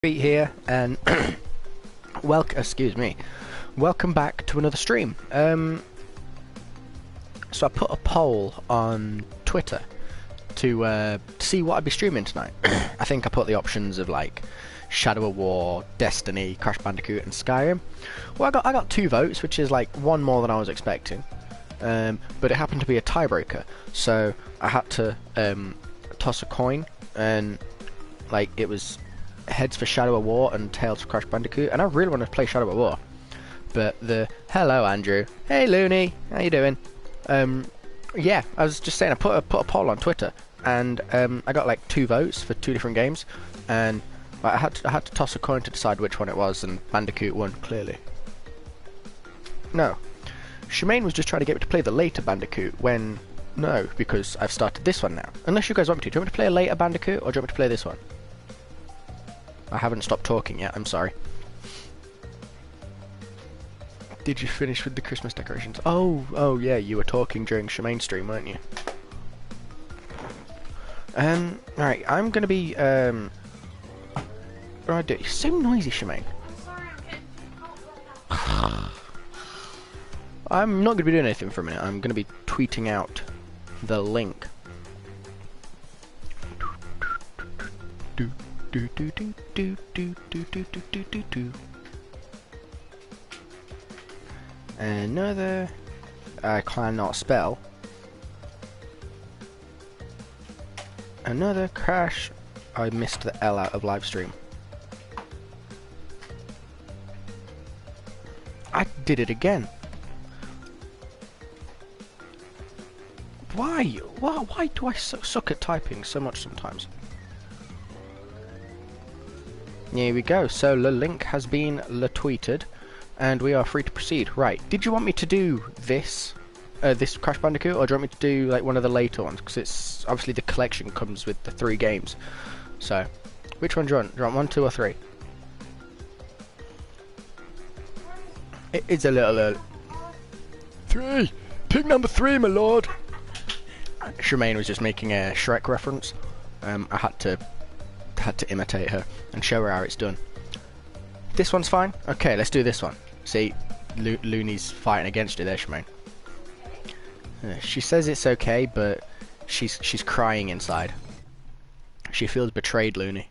Pete here, and welcome back to another stream. So I put a poll on Twitter to see what I'd be streaming tonight. I think I put the options of like Shadow of War, Destiny, Crash Bandicoot, and Skyrim. Well, I got 2 votes, which is like one more than I was expecting. But it happened to be a tiebreaker, so I had to toss a coin, and like it was heads for Shadow of War and tails for Crash Bandicoot, and I really want to play Shadow of War. But hello Andrew, hey Looney, how you doing? Yeah, I was just saying I put a poll on Twitter, and I got like 2 votes for 2 different games, and I had to toss a coin to decide which one it was, and Bandicoot won clearly. No, Shemaine was just trying to get me to play the later Bandicoot when no, because I've started this one now. Unless you guys want me to. Do you want me to play a later Bandicoot, or do you want me to play this one? I haven't stopped talking yet, I'm sorry. Did you finish with the Christmas decorations? Oh yeah, you were talking during Shemaine's stream, weren't you? Alright, I'm gonna be, what do I do? You're so noisy, Shemaine. I'm not gonna be doing anything for a minute, I'm gonna be tweeting out the link. Another I cannot spell. Another crash. I missed the L out of live stream. I did it again. Why? Why do I suck at typing so much sometimes? Here we go, so the link has been tweeted, and we are free to proceed. Right, did you want me to do this, this Crash Bandicoot, or do you want me to do like one of the later ones? Because it's, obviously the collection comes with the 3 games. So, which one do you want? Do you want 1, 2, or 3? It is a little early. 3! Pick number 3, my lord! Shemaine was just making a Shrek reference. I had to imitate her and show her how it's done. This one's fine? Okay, let's do this one. See, Looney's fighting against you there, Shemaine. She says it's okay, but she's crying inside. She feels betrayed, Looney.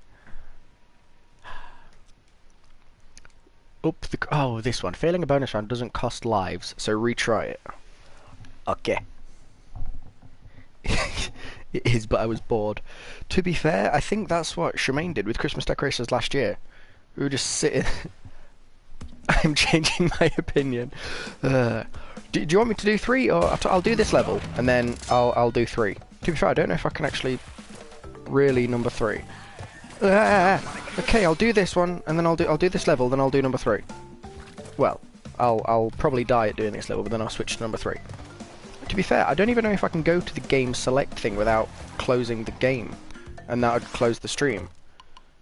Oh, this one. Failing a bonus round doesn't cost lives, so retry it. Okay. It is, but I was bored. To be fair, I think that's what Shemaine did with Christmas decorations last year. We were just sitting... I'm changing my opinion. Do you want me to do 3, or I'll do this level, and then I'll do 3. To be fair, I don't know if I can actually really number 3. Okay, I'll do this one, and then I'll do this level, then I'll do number 3. Well, I'll probably die at doing this level, but then I'll switch to number 3. To be fair, I don't even know if I can go to the game select thing without closing the game, and that would close the stream.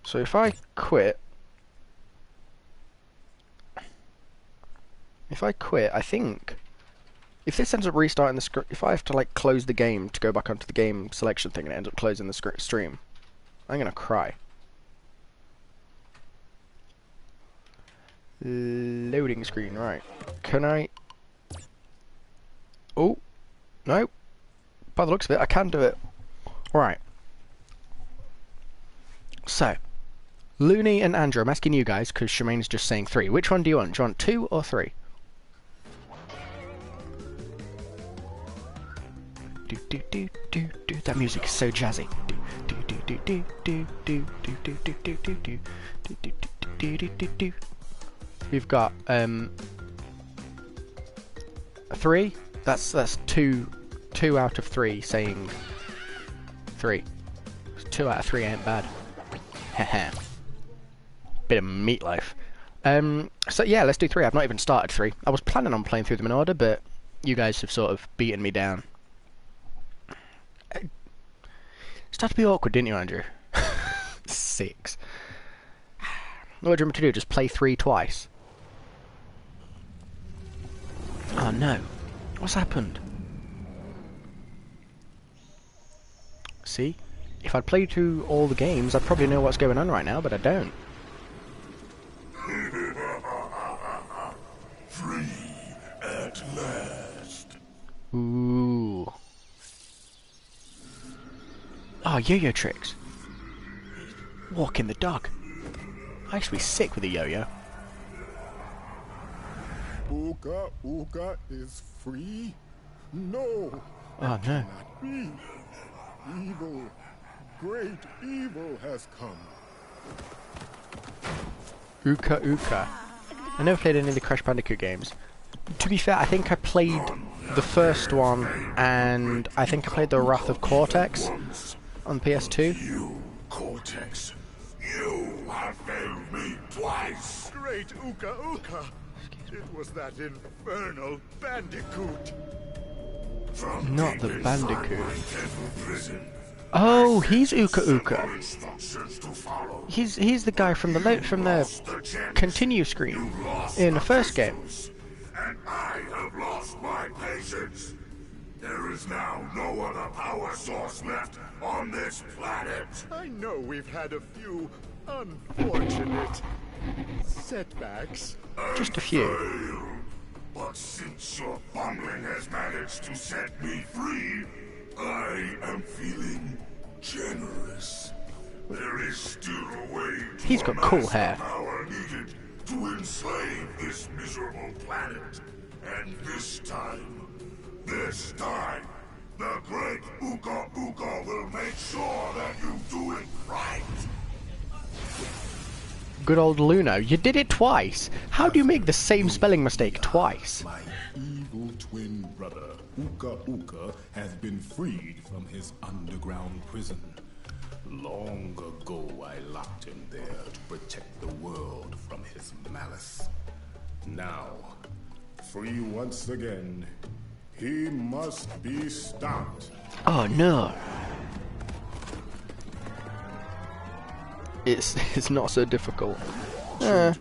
So if I quit, I think if this ends up restarting the screen, if I have to like close the game to go back onto the game selection thing and it ends up closing the stream, I'm gonna cry. Loading screen, right? Can I? Oh. No, by the looks of it, I can do it. Right. So, Looney and Andrew, I'm asking you guys, because Shemaine's just saying 3. Which one do you want? Do you want 2 or 3? That music is so jazzy. We've got 3. That's 2 out of 3 saying 3. 2 out of 3 ain't bad. Haha. Bit of meatloaf. So yeah, let's do 3. I've not even started 3. I was planning on playing through them in order, but you guys have sort of beaten me down. It started to be awkward, didn't you, Andrew? 6. What do you want me to do? Just play 3 twice? Oh no. What's happened? See? If I'd played through all the games, I'd probably know what's going on right now, but I don't. Free at last. Ooh. Oh, yo-yo tricks. Walking the dog. I used to be sick with a yo-yo. Uka Uka is free? No. Oh, no. Cannot be. Evil, great evil has come. Uka Uka. I never played any of the Crash Bandicoot games. To be fair, I think I played the first one, and I think I played the Wrath of Cortex on PS2. You, Cortex, you have failed me twice. Great Uka Uka. It was that infernal Bandicoot. From Not the deep inside Bandicoot. my temple prison, Oh, he's Uka Uka. instructions to follow. He's the guy from the The gems continue screen you lost in the first game. crystals, and I have lost my patience. There is now no other power source left on this planet. I know we've had a few unfortunate setbacks. Just a few. Failed. But since your bungling has managed to set me free, I am feeling generous. There is still a way to He's got cool amass hair. the power needed to enslave this miserable planet. And this time, the great Uka Uka will make sure that you do it right. Good old Luno. You did it twice. How do you make the same spelling mistake twice? My evil twin brother, Uka Uka, has been freed from his underground prison. Long ago, I locked him there to protect the world from his malice. Now, Free once again. He must be stopped. Oh no. It's not so difficult. children,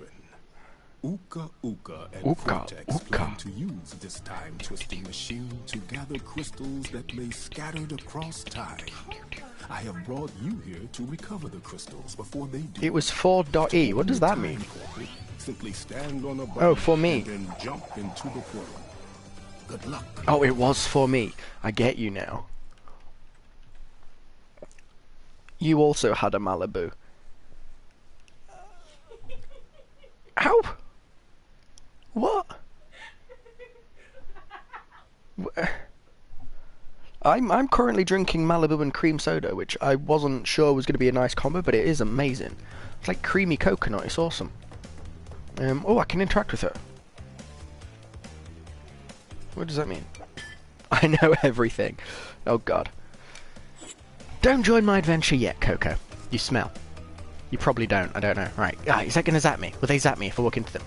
Uka Uka and Uka Cortex Uka. plan to use this time twisting machine to gather crystals that lay scattered across time. I have brought you here to recover the crystals before they do. It was 4.E. What does that mean? Simply stand on a button Oh, for me. and then jump into the portal. Good luck. Oh, it was for me. I get you now. You also had a Malibu. How? What? I'm currently drinking Malibu and cream soda, which I wasn't sure was going to be a nice combo, but it is amazing. It's like creamy coconut. It's awesome. Oh, I can interact with her. What does that mean? I know everything. Oh god. Don't join my adventure yet, Coco. You smell. You probably don't. I don't know. Right. Ah, is that going to zap me? Will they zap me if I walk into them?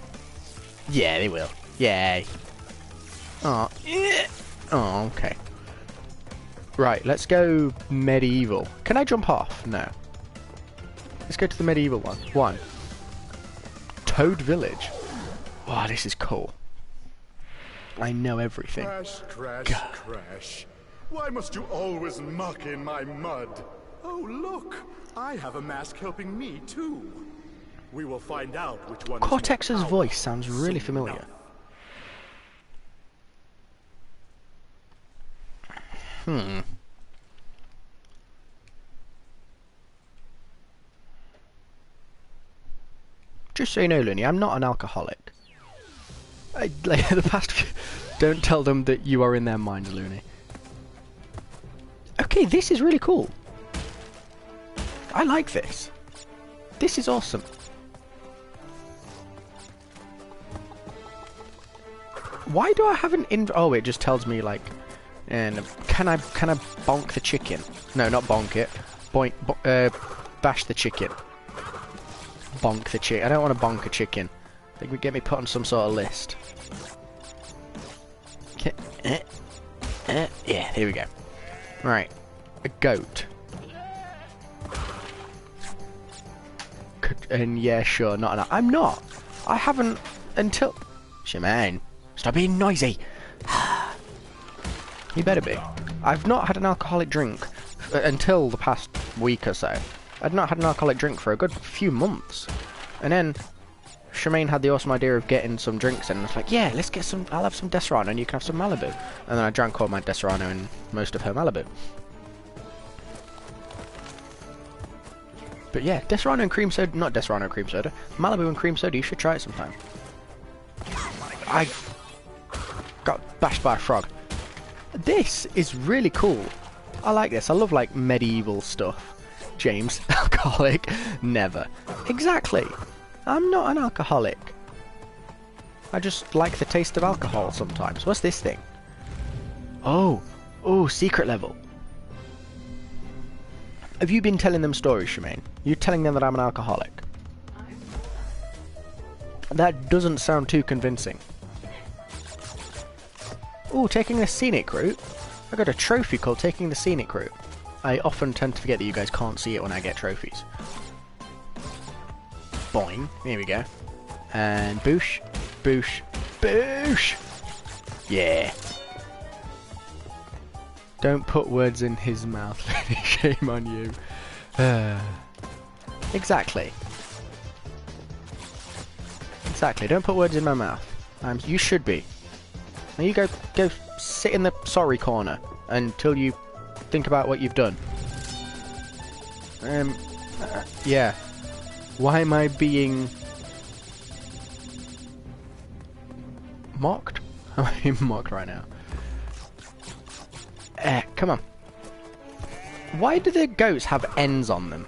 Yeah, they will. Yay. Oh. Oh, okay. Right, let's go medieval. Can I jump off? No. Let's go to the medieval one. One. Toad Village. Wow, this is cool. I know everything. Crash, crash, God. crash. Why must you always muck in my mud? Oh, look. I have a mask helping me, too. We will find out which one Cortex's is more voice sounds really soon familiar. enough. Just so you know, Looney, I'm not an alcoholic. Like the past few... Don't tell them that you are in their minds, Looney. Okay, this is really cool. I like this. This is awesome. Why do I have an oh, it just tells me like, and can I bonk the chicken? No, not bonk it. Bash the chicken. Bonk the chicken. I don't want to bonk a chicken. I think we get me put on some sort of list. Okay. Yeah, here we go. Right, a goat. And yeah, sure, not. I'm not. I haven't until. Shemane, stop being noisy. You better be. I've not had an alcoholic drink until the past week or so. I'd not had an alcoholic drink for a good few months, and then Shemaine had the awesome idea of getting some drinks in, and I was like, yeah, let's get some, I'll have some Desserano and you can have some Malibu. And then I drank all my Desserano and most of her Malibu. But yeah, Desserano and cream soda, not Desserano and cream soda, Malibu and cream soda, you should try it sometime. I got bashed by a frog. This is really cool. I like this. I love like medieval stuff. James, alcoholic? Never. Exactly. I'm not an alcoholic. I just like the taste of alcohol sometimes. What's this thing? Oh. Oh, secret level. Have you been telling them stories, Shemaine? You telling them that I'm an alcoholic? That doesn't sound too convincing. Oh, taking the scenic route? I got a trophy called taking the scenic route. I often tend to forget that you guys can't see it when I get trophies. Boing. Here we go. And boosh. Boosh. Boosh! Yeah. Don't put words in his mouth. Shame on you. Exactly. Exactly. Don't put words in my mouth. You should be. Now you go sit in the sorry corner until you think about what you've done. Yeah. Why am I being mocked? I'm being mocked right now. Come on. Why do the goats have ends on them?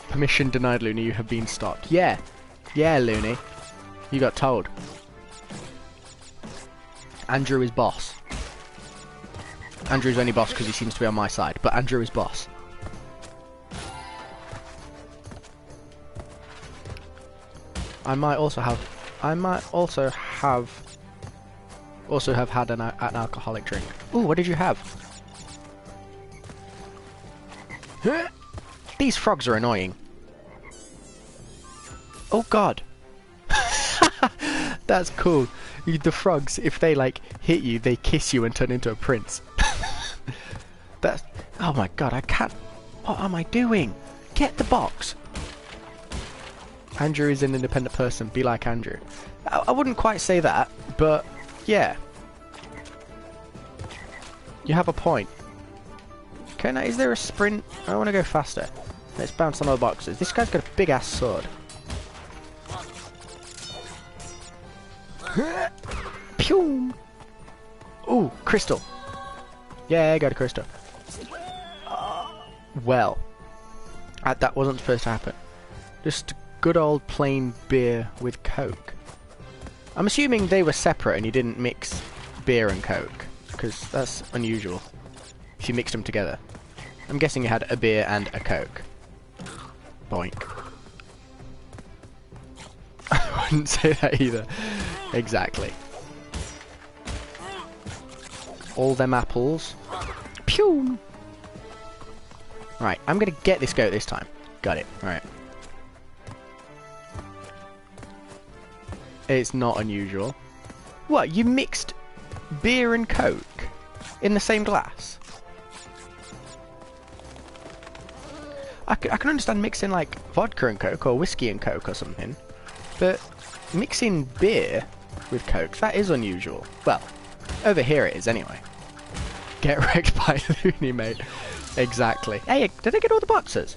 Permission denied, Looney. You have been stopped. Yeah. Yeah, Looney. You got told. Andrew is boss. Andrew's only boss because he seems to be on my side, but Andrew is boss. I might also have had an alcoholic drink. Ooh, what did you have? These frogs are annoying. Oh god. That's cool. The frogs, if they like hit you, they kiss you and turn into a prince. That's... Oh my god, I can't... What am I doing? Get the box. Andrew is an independent person. Be like Andrew. I wouldn't quite say that, but yeah. You have a point. Okay, now is there a sprint? I want to go faster. Let's bounce on all the boxes. This guy's got a big ass sword. Pew! Ooh, crystal. Yeah, I got a crystal. Well, that wasn't supposed to happen. Just good old plain beer with Coke. I'm assuming they were separate and you didn't mix beer and Coke, because that's unusual if you mixed them together. I'm guessing you had a beer and a Coke. Boink. I wouldn't say that either. Exactly. All them apples. Pew! Right, I'm gonna get this goat this time. Got it. Alright. It's not unusual. What, you mixed beer and Coke in the same glass? I can understand mixing like vodka and Coke or whiskey and Coke or something, but mixing beer with Coke, that is unusual. Well, over here it is anyway. Get wrecked by Looney, mate. Exactly. Hey, did I get all the boxes?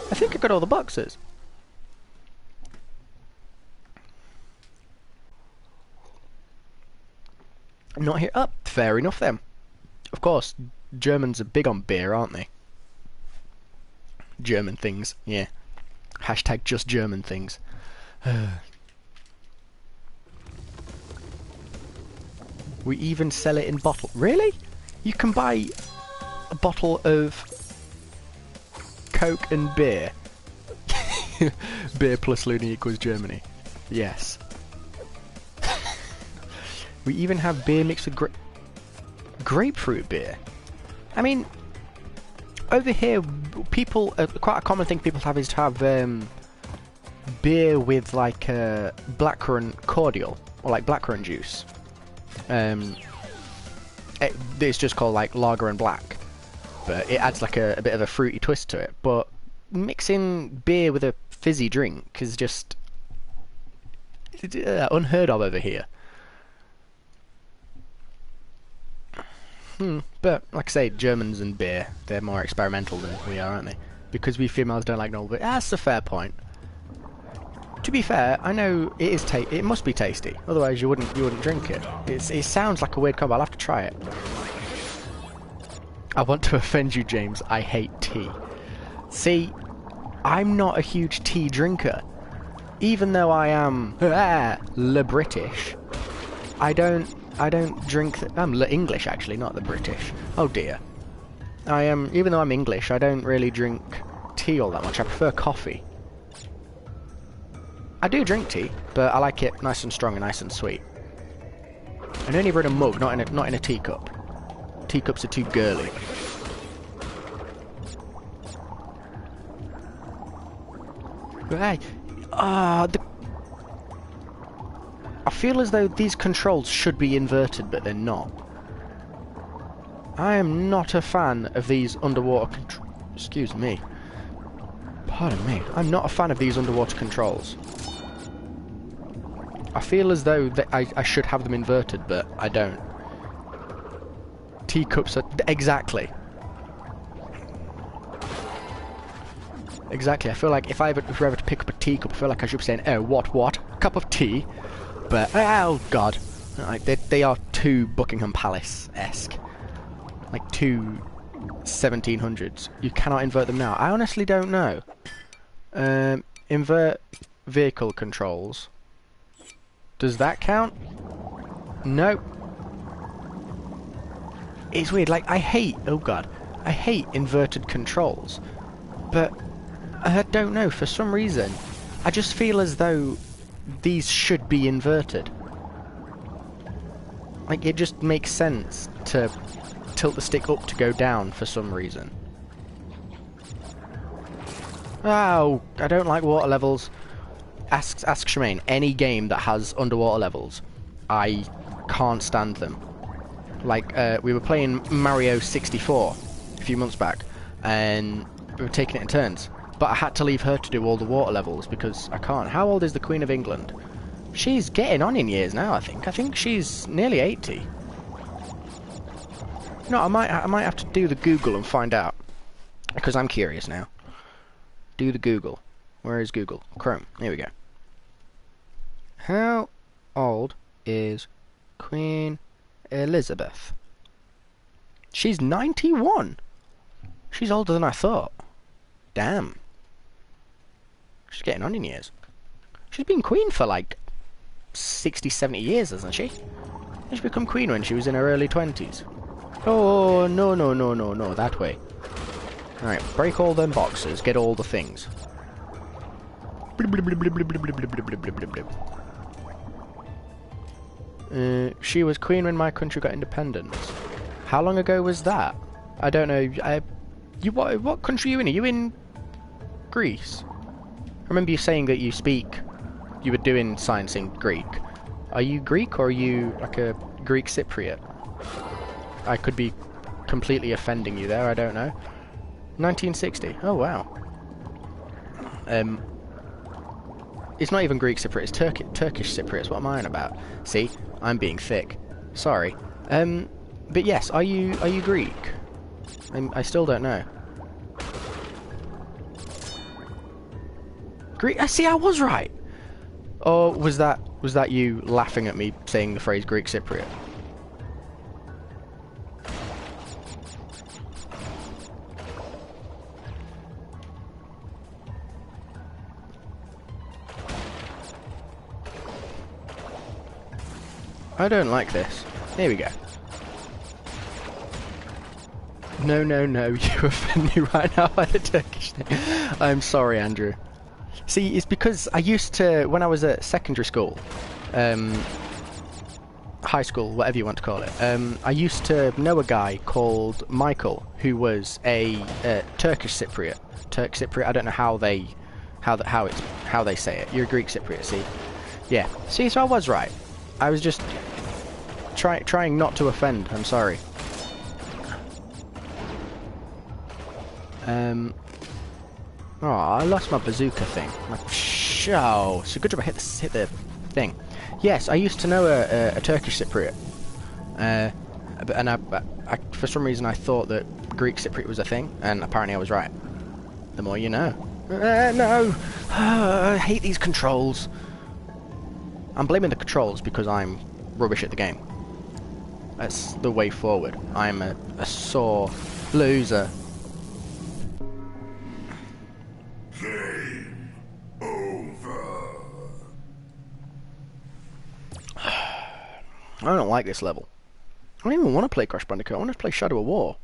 I think I got all the boxes. Not here. Oh, fair enough then. Of course, Germans are big on beer, aren't they? German things, yeah. Hashtag just German things. We even sell it in bottle. Really? You can buy a bottle of Coke and beer. Beer plus Looney equals Germany. Yes. We even have beer mixed with grapefruit beer. I mean, over here, people quite a common thing people have is to have beer with like blackcurrant cordial or like blackcurrant juice. It's just called like lager and black. but it adds like a bit of a fruity twist to it. But mixing beer with a fizzy drink is just unheard of over here. But like I say, Germans and beer, they're more experimental than we are, aren't they? Because we females don't like normal beer. That's a fair point. To be fair, I know it is it must be tasty. Otherwise, you wouldn't drink it. It sounds like a weird combo. I'll have to try it. I want to offend you, James. I hate tea. See, I'm not a huge tea drinker. Even though I am le British, I don't drink. I'm le English actually, not the British. Oh dear. Even though I'm English, I don't really drink tea all that much. I prefer coffee. I do drink tea, but I like it nice and strong and nice and sweet. And only in a mug, not in a teacup. Teacups are too girly. Hey, I feel as though these controls should be inverted, but they're not. I am not a fan of these underwater excuse me. Pardon me. I'm not a fan of these underwater controls. I feel as though I should have them inverted, but I don't. Teacups are... Exactly. Exactly. I feel like if I were ever to pick up a teacup, I feel like I should be saying, oh, what? Cup of tea? But, oh, God. Like, they are too Buckingham Palace-esque. Like, too 1700s. You cannot invert them now. I honestly don't know. Invert vehicle controls. Does that count? No. It's weird, like, I hate inverted controls. But, I don't know, for some reason, I just feel as though these should be inverted. Like, it just makes sense to tilt the stick up to go down for some reason. Oh, I don't like water levels. Ask Shemaine, any game that has underwater levels, I can't stand them. Like, we were playing Mario 64 a few months back, and we were taking it in turns. But I had to leave her to do all the water levels, because I can't. How old is the Queen of England? She's getting on in years now, I think. I think she's nearly 80. No, I might have to do the Google and find out. Because I'm curious now. Do the Google. Where is Google? Chrome. Here we go. How old is Queen Elizabeth? She's 91. She's older than I thought. Damn. She's getting on in years. She's been queen for like 60, 70 years, hasn't she? She became queen when she was in her early 20s. Oh, no, that way. Alright, break all them boxes, get all the things. She was queen when my country got independence. How long ago was that? I don't know. What country are you in? Are you in Greece? I remember you saying that you were doing science in Greek. Are you Greek or are you like a Greek Cypriot? I could be completely offending you there, I don't know. 1960. Oh wow. It's not even Greek Cypriot, it's Turkish Cypriot. What am I on about? See, I'm being thick. Sorry. But yes, are you Greek? I still don't know. Greek? See, I was right. Or was that you laughing at me saying the phrase Greek Cypriot? I don't like this. Here we go. No, you offend me right now by the Turkish thing. I'm sorry, Andrew. See, it's because I used to, when I was at secondary school, high school, whatever you want to call it, I used to know a guy called Michael, who was a Turkish Cypriot. Turk Cypriot, I don't know how they say it. You're a Greek Cypriot, see? Yeah. See, so I was right. I was just trying not to offend. I'm sorry. Oh, I lost my bazooka thing. Oh, so good job I hit the thing. Yes, I used to know a Turkish Cypriot. And for some reason I thought that Greek Cypriot was a thing, and apparently I was right. The more you know. No! I hate these controls. I'm blaming the controls because I'm rubbish at the game. That's the way forward. I'm a sore loser. Game over. I don't like this level. I don't even want to play Crash Bandicoot. I want to play Shadow of War.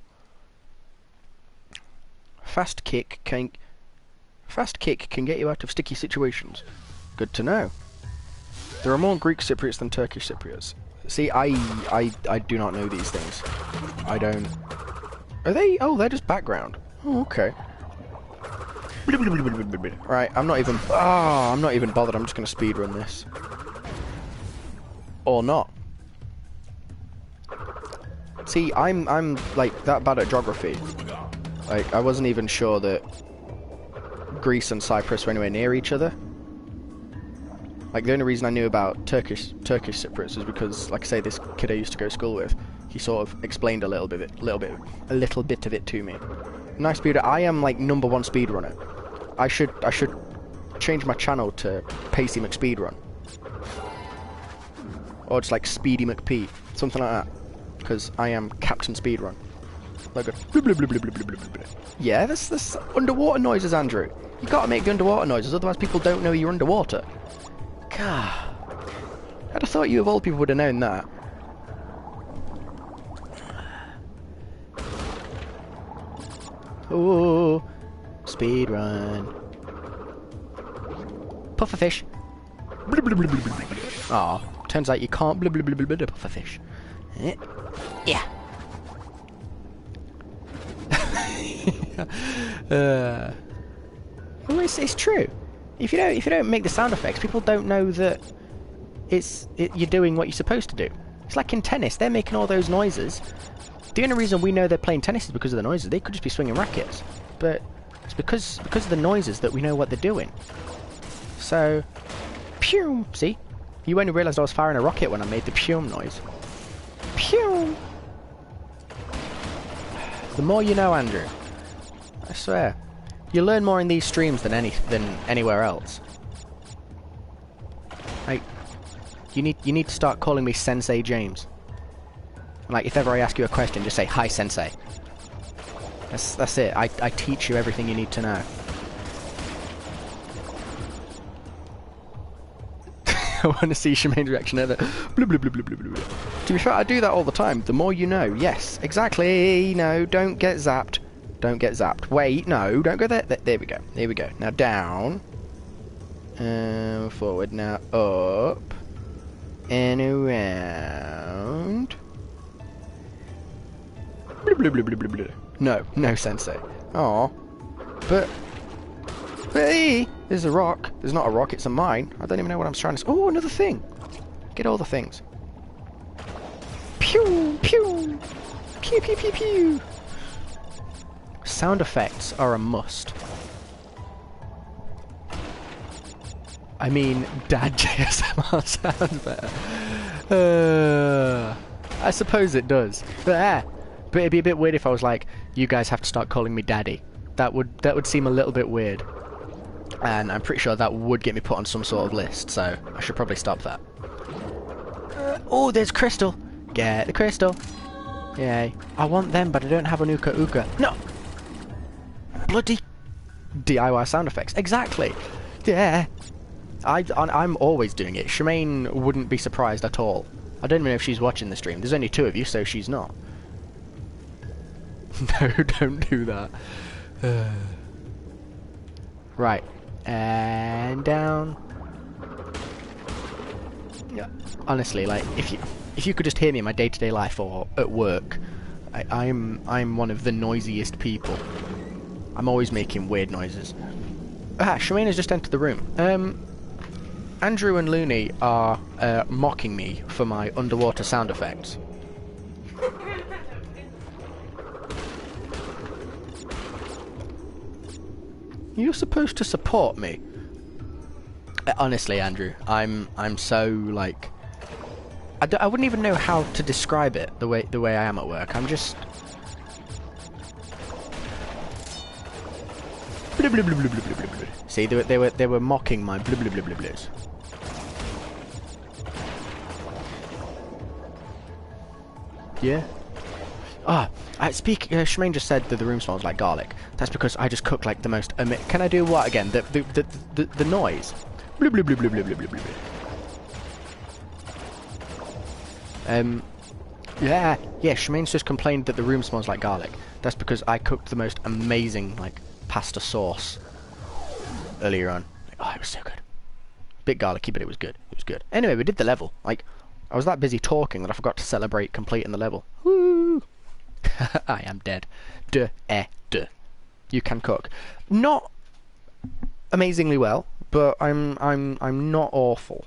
Fast kick can get you out of sticky situations. Good to know. There are more Greek Cypriots than Turkish Cypriots. See, I do not know these things. I don't. Are they? Oh, they're just background. Oh, okay. Right, I'm not even. Oh, I'm not even bothered. I'm just gonna speedrun this. Or not. See, I'm like that bad at geography. Like, I wasn't even sure that Greece and Cyprus were anywhere near each other. Like, the only reason I knew about Turkish Cypriots is because, like I say, this kid I used to go to school with, he sort of explained a little bit of it to me. Nice speeder. I am like #1 speedrunner. I should change my channel to PaceyMcPete, or just like PaceyMcPete, something like that. Because I am Captain Speedrun. Like a yeah, that's underwater noises, Andrew. You gotta make the underwater noises, otherwise people don't know you're underwater. God, I'd have thought you of all people would have known that. Oh, speedrun. Pufferfish. Oh, turns out you can't pufferfish. Yeah. Well, it's true. If you don't make the sound effects, people don't know that you're doing what you're supposed to do. It's like in tennis, they're making all those noises. The only reason we know they're playing tennis is because of the noises. They could just be swinging rackets, but it's because of the noises that we know what they're doing. So, pew. See, you only realised I was firing a rocket when I made the pew noise. Pew. The more you know, Andrew. I swear. You learn more in these streams than anywhere else. Like, you need to start calling me Sensei James. Like, if ever I ask you a question, just say, "Hi, Sensei." That's it. I teach you everything you need to know. I want to see Shemaine's reaction at that. Blah, blah, blah, blah, blah, blah. To be fair, I do that all the time. The more you know. Yes, exactly. No, don't get zapped. Don't get zapped. Wait, no, don't go there. There we go. There we go. Now down. Forward. Now up. And around. Blah, blah, blah, blah, blah, blah. No, Sensei. Aw. But hey, there's a rock. There's not a rock, it's a mine. I don't even know what I'm trying to... Oh, another thing. Get all the things. Pew, pew. Pew, pew, pew, pew. Sound effects are a must. I mean, Dad JSMR sounds better. I suppose it does. But it'd be a bit weird if I was like, you guys have to start calling me Daddy. That would seem a little bit weird. And I'm pretty sure that would get me put on some sort of list, so I should probably stop that. Oh, there's crystal! Get the crystal! Yay. I want them, but I don't have an Uka Uka. No! Bloody DIY sound effects. Exactly! Yeah! I'm always doing it. Shemaine wouldn't be surprised at all. I don't even know if she's watching the stream. There's only 2 of you, so she's not. No, don't do that. Right. And down. Yeah. Honestly, like, if you could just hear me in my day-to-day life or at work, I'm one of the noisiest people. I'm always making weird noises. Shemaine has just entered the room. Andrew and Looney are mocking me for my underwater sound effects. You're supposed to support me. Honestly, Andrew, I'm so like I wouldn't even know how to describe it the way I am at work. I'm just blah, blah, blah, blah, blah, blah, blah. See, they were mocking my blah blah blah blah blahs. Yeah. Shemaine just said that the room smells like garlic. That's because I just cook like the most. Can I do what again? The noise. Blue, blue, blue, blue, blue, blue, blue, blue. Yeah. Shemaine's just complained that the room smells like garlic. That's because I cooked the most amazing like pasta sauce earlier on. Oh, it was so good. Bit garlicky, but it was good. It was good. Anyway, we did the level. Like, I was that busy talking that I forgot to celebrate completing the level. Woo! I am dead. Duh. You can cook. Not amazingly well, but I'm not awful.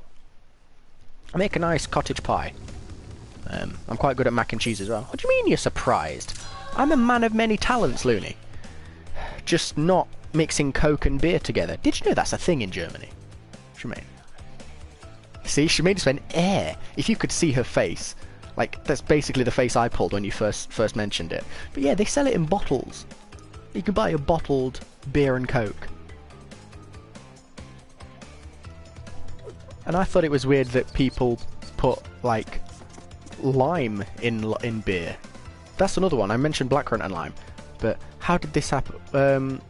I make a nice cottage pie. I'm quite good at mac and cheese as well. What do you mean you're surprised? I'm a man of many talents, Looney. Just not mixing Coke and beer together. Did you know that's a thing in Germany? Shemaine. See, Shemaine just went, eh. If you could see her face. Like, that's basically the face I pulled when you first mentioned it. But yeah, they sell it in bottles. You can buy a bottled beer and Coke. And I thought it was weird that people put, like, lime in beer. That's another one. I mentioned blackcurrant and lime. But how did this happen?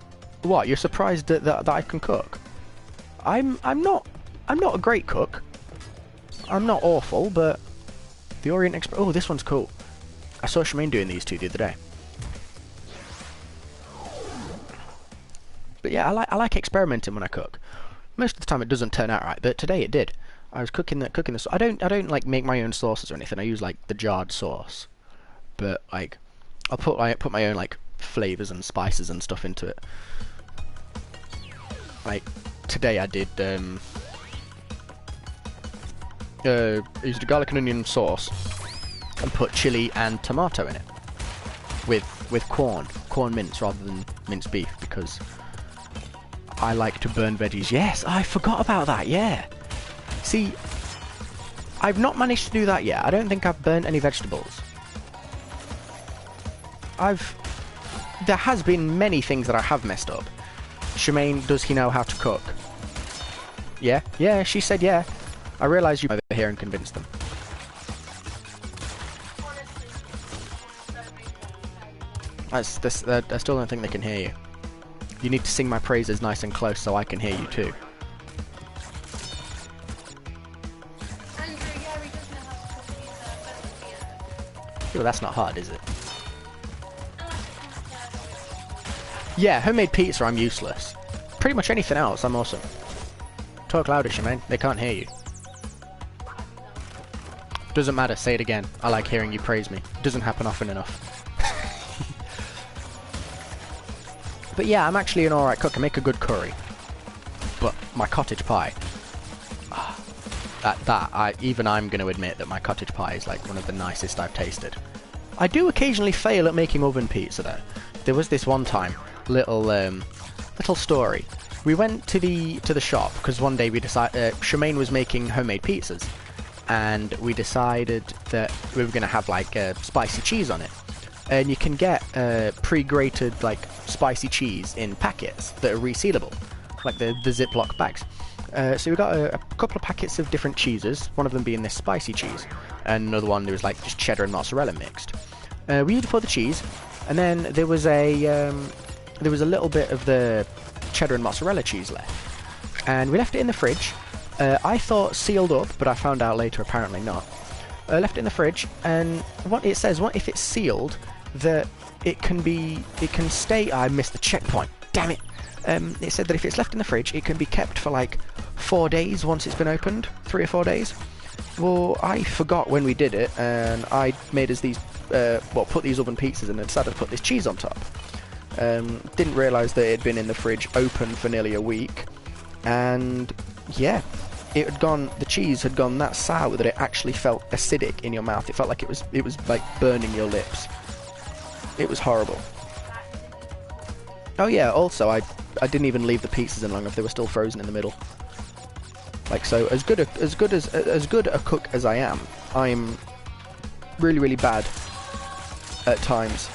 What? You're surprised that I can cook? I'm not a great cook. I'm not awful, but the Orient Express. Oh, this one's cool. I saw Shemaine doing these two the other day. But yeah, I like experimenting when I cook. Most of the time it doesn't turn out right, but today it did. I was cooking the. I don't like make my own sauces or anything. I use like the jarred sauce, but like I put my own like flavors and spices and stuff into it. Like today I did I used a garlic and onion sauce and put chili and tomato in it with corn mince rather than minced beef because I like to burn veggies. Yes, I forgot about that. Yeah. See, I've not managed to do that yet. I don't think I've burnt any vegetables. There has been many things that I have messed up. Shemaine, does he know how to cook? Yeah? Yeah, she said yeah. I realised you over here and convinced them. I still don't think they can hear you. You need to sing my praises nice and close so I can hear you too. Well, that's not hard, is it? Yeah, homemade pizza, I'm useless. Pretty much anything else, I'm awesome. Talk louder, Shemaine. They can't hear you. Doesn't matter, say it again. I like hearing you praise me. Doesn't happen often enough. But yeah, I'm actually an alright cook. I make a good curry. But my cottage pie... Even I'm going to admit that my cottage pie is like one of the nicest I've tasted. I do occasionally fail at making oven pizza though. There was this one time, little story. We went to the shop because one day we decided Shemaine was making homemade pizzas, and we decided that we were going to have like spicy cheese on it. And you can get pre-grated like spicy cheese in packets that are resealable, like the Ziploc bags. So we got a couple of packets of different cheeses, one of them being this spicy cheese, and another one that was like just cheddar and mozzarella mixed. We used it for the cheese, and then there was a little bit of the cheddar and mozzarella cheese left, and we left it in the fridge. I thought sealed up, but I found out later apparently not. Left it in the fridge, and what it says, if it's sealed, that it can stay. I missed the checkpoint. Damn it! It said that if it's left in the fridge, it can be kept for like 4 days once it's been opened, 3 or 4 days. Well, I forgot when we did it, and I made us these, put these oven pizzas in and decided to put this cheese on top. Didn't realise that it had been in the fridge open for nearly a week, and yeah, the cheese had gone that sour that it actually felt acidic in your mouth. It felt like it was like burning your lips. It was horrible. Oh yeah, also I I didn't even leave the pizzas in long enough. They were still frozen in the middle. Like, so as good a cook as I am, I'm really, really bad at times.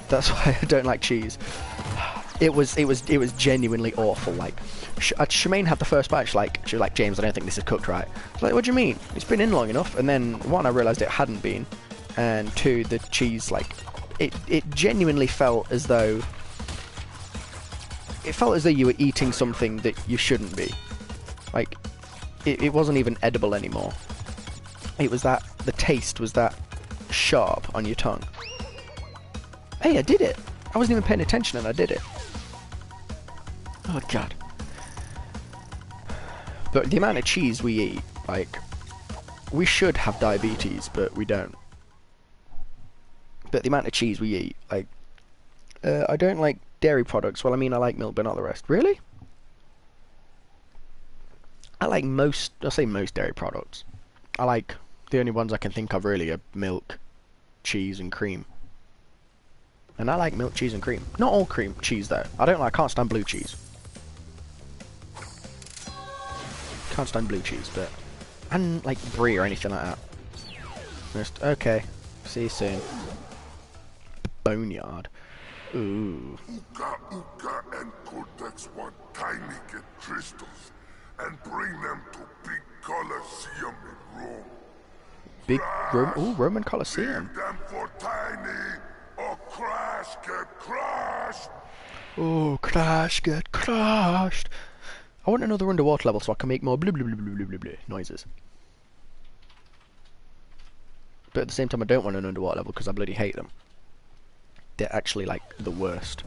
That's why I don't like cheese. It was genuinely awful. Like, Shemaine had the first bite. She was like, James, I don't think this is cooked right. I was like, what do you mean? It's been in long enough. And then one, I realised it hadn't been, and two, the cheese, like, it genuinely felt as though you were eating something that you shouldn't be. Like, it wasn't even edible anymore. It was that, the taste was that sharp on your tongue. Hey, I did it! I wasn't even paying attention and I did it. Oh god. But the amount of cheese we eat, like, we should have diabetes, but we don't. But the amount of cheese we eat, like, I don't like dairy products. Well, I mean, I like milk, but not the rest. Really? I like most, I'll say most dairy products. I like, the only ones I can think of really are milk, cheese, and cream. And I like milk, cheese, and cream. Not all cream cheese, though. I can't stand blue cheese. Can't stand blue cheese, but... And, like, brie or anything like that. Just, okay. See you soon. Boneyard. Ooh. Uka Uka and Cortex want tiny get crystals and bring them to Big Colosseum in Rome. Big Rome? Ooh, Roman Colosseum. Leave them for tiny or crash get crashed. Oh, crash get crashed. I want another underwater level so I can make more blah blah blah blah blah blah blah noises. But at the same time, I don't want an underwater level because I bloody hate them. They're actually, like, the worst.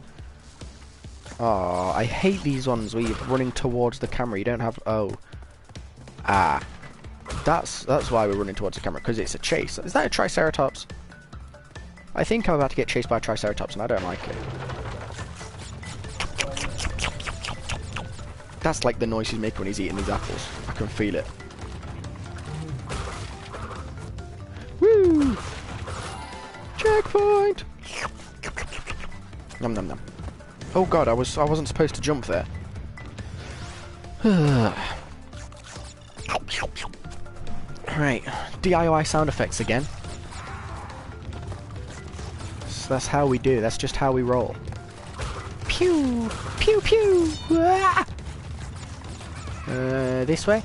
Oh, I hate these ones where you're running towards the camera. You don't have... Oh. Ah. That's why we're running towards the camera, because it's a chase. Is that a Triceratops? I think I'm about to get chased by a Triceratops, and I don't like it. That's like the noise he's making when he's eating these apples. I can feel it. Woo! Checkpoint! Nom nom nom. Oh god, I wasn't supposed to jump there. Right, DIY sound effects again. So that's how we do. That's just how we roll. Pew, pew, pew. Ah! This way,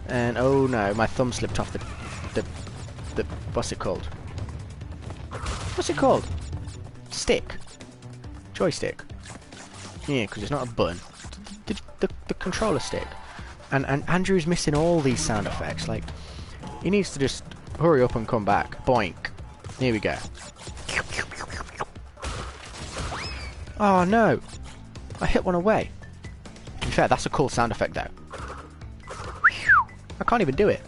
and oh no, my thumb slipped off the what's it called? What's it called? Stick. Joystick. Yeah, because it's not a button. The controller stick. And Andrew's missing all these sound effects. Like, he needs to just hurry up and come back. Boink. Here we go. Oh no! I hit one away. To be fair, that's a cool sound effect though. I can't even do it.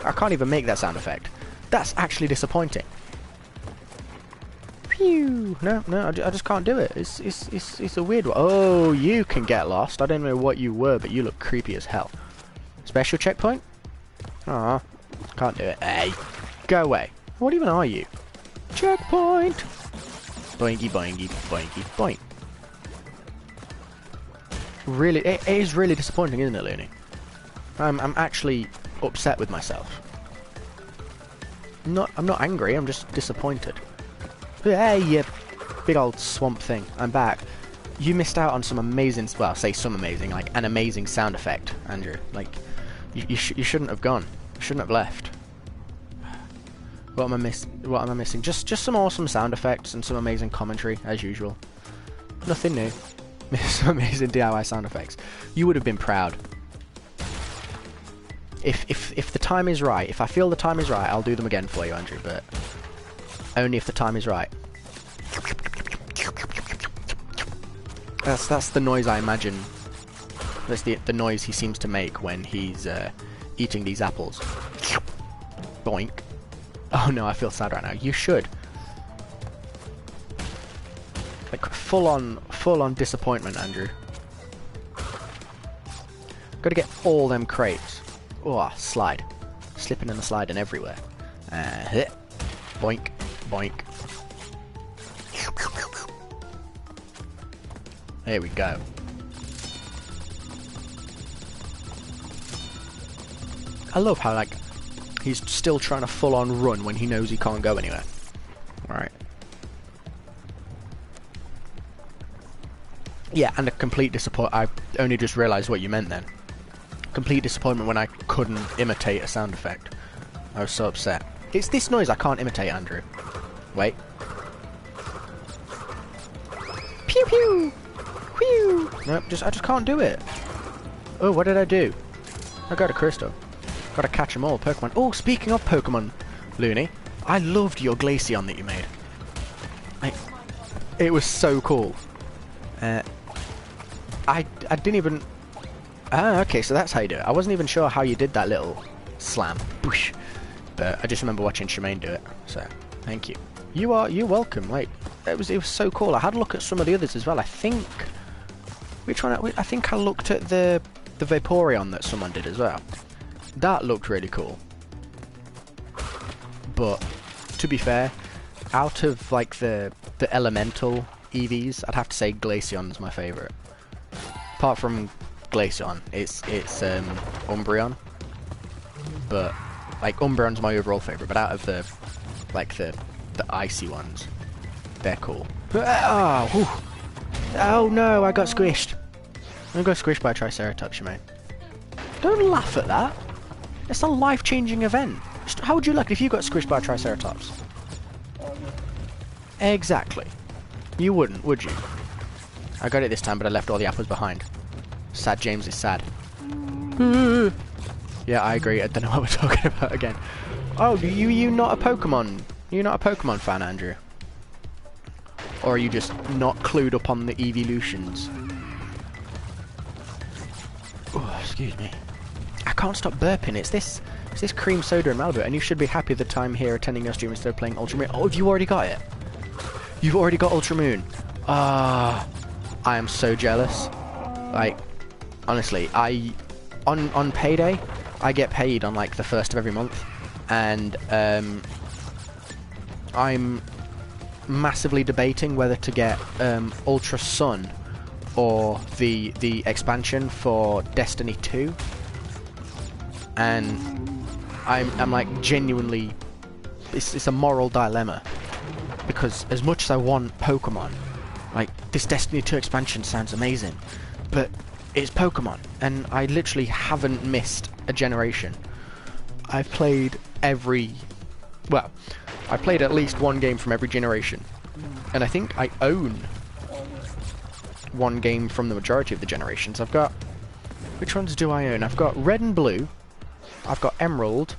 I can't even make that sound effect. That's actually disappointing. Phew. No, I just can't do it. It's a weird one. Oh, you can get lost. I don't know what you were, but you look creepy as hell. Special checkpoint? Aw, can't do it. Hey, go away. What even are you? Checkpoint! Boingy, boingy, boingy, boink. Really, it is really disappointing, isn't it, Looney? I'm actually upset with myself. I'm not angry, I'm just disappointed. Hey, you big old swamp thing, I'm back. You missed out on some amazing, well, say some amazing, like an amazing sound effect, Andrew. Like, you shouldn't have gone. You shouldn't have left. What am I missing? Just some awesome sound effects and some amazing commentary, as usual. Nothing new. Some amazing DIY sound effects. You would have been proud. If the time is right, if I feel the time is right, I'll do them again for you, Andrew, but only if the time is right. That's the noise I imagine. That's the noise he seems to make when he's eating these apples. Boink. Oh no, I feel sad right now. You should. Like full on disappointment, Andrew. Gotta get all them crates. Oh, slide. Slipping and sliding everywhere. Boink, boink. Here we go. I love how, like, he's still trying to full-on run when he knows he can't go anywhere. Right. Yeah, and a complete disappointment. I only just realised what you meant then. Complete disappointment when I couldn't imitate a sound effect. I was so upset. It's this noise I can't imitate, Andrew. Wait. Pew pew! Whew! Nope, I just can't do it. Oh, what did I do? I got a crystal. Gotta catch them all, Pokemon. Oh, speaking of Pokemon, Looney, I loved your Glaceon that you made. It was so cool. I didn't even... Ah, okay, so that's how you do it. I wasn't even sure how you did that little slam. Boosh. But I just remember watching Shemaine do it, so thank you. You're welcome. Like, it was so cool. I had a look at some of the others as well. I think... Which one? I think I looked at the Vaporeon that someone did as well. That looked really cool. But to be fair, out of like the elemental EVs, I'd have to say Glaceon's my favourite. Apart from Glaceon, it's Umbreon. But like Umbreon's my overall favourite. But out of the icy ones, they're cool. Oh no, I got squished. I got squished by a Triceratops, you mean? Don't laugh at that. It's a life-changing event. How would you like it if you got squished by a Triceratops? Exactly. You wouldn't, would you? I got it this time, but I left all the apples behind. Sad James is sad. Yeah, I agree. I don't know what we're talking about again. Oh, you not a Pokemon? You're not a Pokemon fan, Andrew? Or are you just not clued up on the evolutions? Oh, excuse me. I can't stop burping. It's this cream soda in Malibu, and you should be happy that I'm here attending your stream instead of playing Ultra Moon. Oh, have you already got it? You've already got Ultra Moon. Ah, I am so jealous. Like, honestly, on payday, I get paid on like the 1st of every month, and I'm massively debating whether to get Ultra Sun or the expansion for Destiny 2. And I'm like genuinely, it's a moral dilemma, because as much as I want Pokemon, like this Destiny 2 expansion sounds amazing, but it's Pokemon, and I literally haven't missed a generation. I've played I played at least one game from every generation, and I think I own one game from the majority of the generations. I've got, which ones do I own? I've got Red and Blue, I've got Emerald,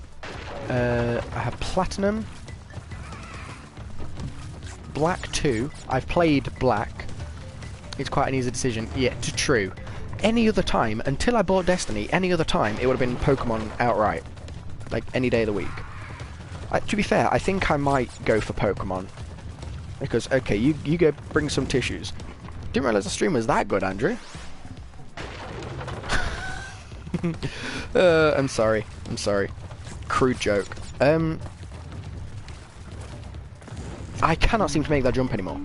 I have Platinum, Black 2, I've played Black, it's quite an easy decision, yeah, true. Any other time, until I bought Destiny, any other time, it would have been Pokemon outright. Like, any day of the week. To be fair, I think I might go for Pokemon. Because, okay, you go bring some tissues. Didn't realise the stream was that good, Andrew. I'm sorry. Crude joke. I cannot seem to make that jump anymore.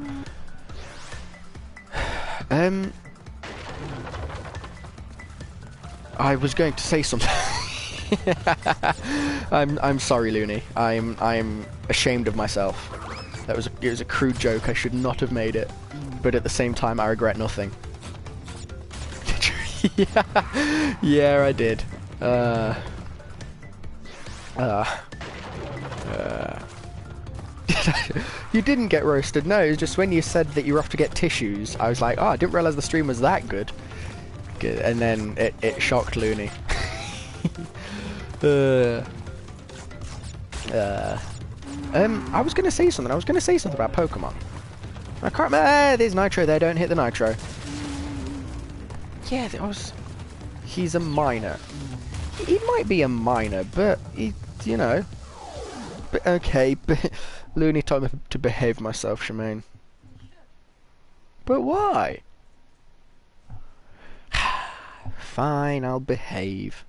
I was going to say something. I'm sorry, Looney. I'm ashamed of myself. It was a crude joke. I should not have made it. But at the same time, I regret nothing. Yeah, I did. You didn't get roasted. No, it was just when you said that you were off to get tissues, I was like, oh, I didn't realise the stream was that good. And then it shocked Looney. I was gonna say something. About Pokemon. I can't remember. There's Nitro there. Don't hit the Nitro. Yeah, there was. He's a minor. He might be a minor, but he, you know. But okay, but Looney told me to behave myself, Shemaine. But why? Fine, I'll behave.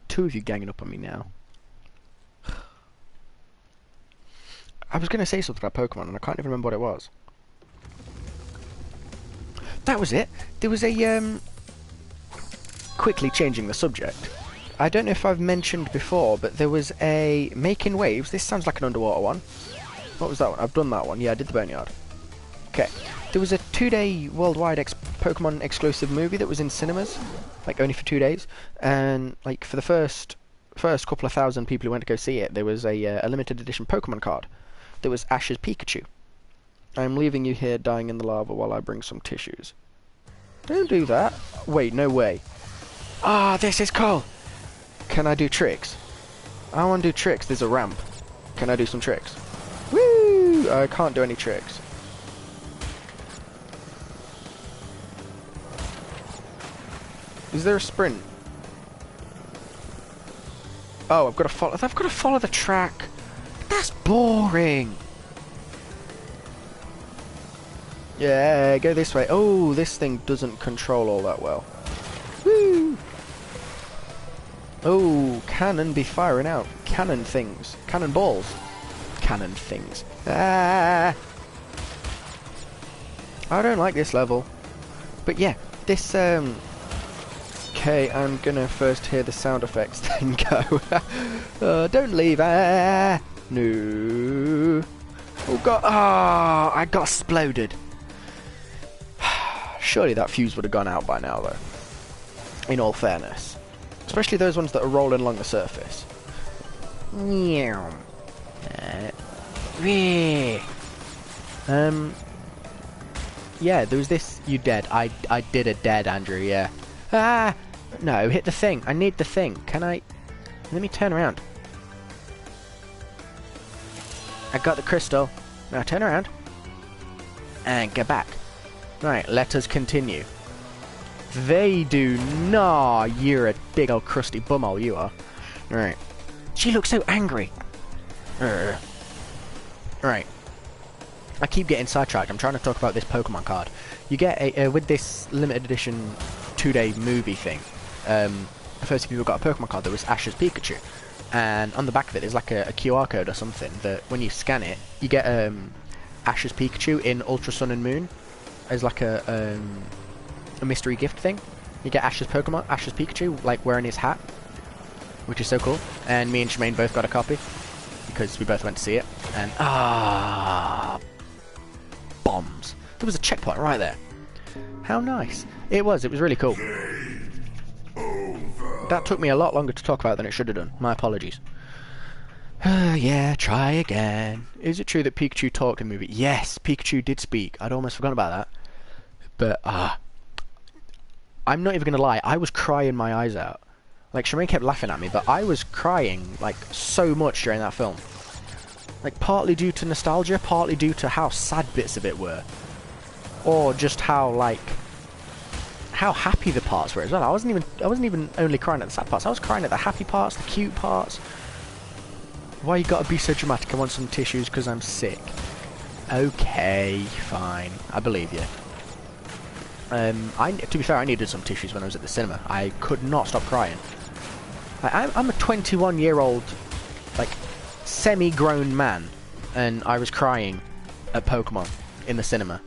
Two of you ganging up on me now. I was going to say something about Pokemon, and I can't even remember what it was. that was it. There was a quickly changing the subject. I don't know if I've mentioned before, but there was a Making Waves. This sounds like an underwater one. What was that one? I've done that one. Yeah, I did the Boneyard. Okay. There was a 2-day worldwide Pokemon exclusive movie that was in cinemas, like only for 2 days, and like for the first couple of thousand people who went to go see it, there was a limited edition Pokemon card that was Ash's Pikachu. I'm leaving you here dying in the lava while I bring some tissues. Don't do that. Wait, no way. Ah, this is cool. Can I do tricks? I want to do tricks. There's a ramp. Can I do some tricks? Woo! I can't do any tricks. Is there a sprint? Oh, I've got to follow the track. That's boring. Yeah, go this way. Oh, this thing doesn't control all that well. Woo! Oh, cannon be firing out. Cannon things. Cannon balls. Cannon things. Ah! I don't like this level. But yeah, this, okay, I'm gonna first hear the sound effects, then go. Don't leave. Ah! No. Oh god. Ah! I got exploded. Surely that fuse would have gone out by now, though. In all fairness. Especially those ones that are rolling along the surface. Yeah, there was this... You dead. I did a dead, Andrew, yeah. Ah! No, hit the thing. I need the thing. Can I... Let me turn around. I got the crystal. Now turn around. And get back. Right, let us continue. They do not. You're a big old crusty bumhole, you are. Right. She looks so angry. Right. I keep getting sidetracked. I'm trying to talk about this Pokemon card. You get a with this limited edition 2-day movie thing. The first people got a Pokemon card that was Ash's Pikachu, and on the back of it there's like a QR code or something that when you scan it, you get Ash's Pikachu in Ultra Sun and Moon as like a mystery gift thing. You get Ash's Pikachu like wearing his hat, which is so cool. And me and Shemaine both got a copy because we both went to see it. And bombs. There was a checkpoint right there. How nice. It was really cool. That took me a lot longer to talk about than it should have done. My apologies. Yeah, try again. Is it true that Pikachu talked in the movie? Yes, Pikachu did speak. I'd almost forgotten about that. But, I'm not even going to lie. I was crying my eyes out. Like, Shemaine kept laughing at me, but I was crying, like, so much during that film. Like, partly due to nostalgia, partly due to how sad bits of it were. Or just how, like... how happy the parts were as well. I wasn't even only crying at the sad parts. I was crying at the happy parts, the cute parts. Why you gotta be so dramatic? I want some tissues because I'm sick. Okay, fine. I believe you. To be fair, I needed some tissues when I was at the cinema. I could not stop crying. I'm a 21-year-old, like, semi-grown man, and I was crying at Pokemon in the cinema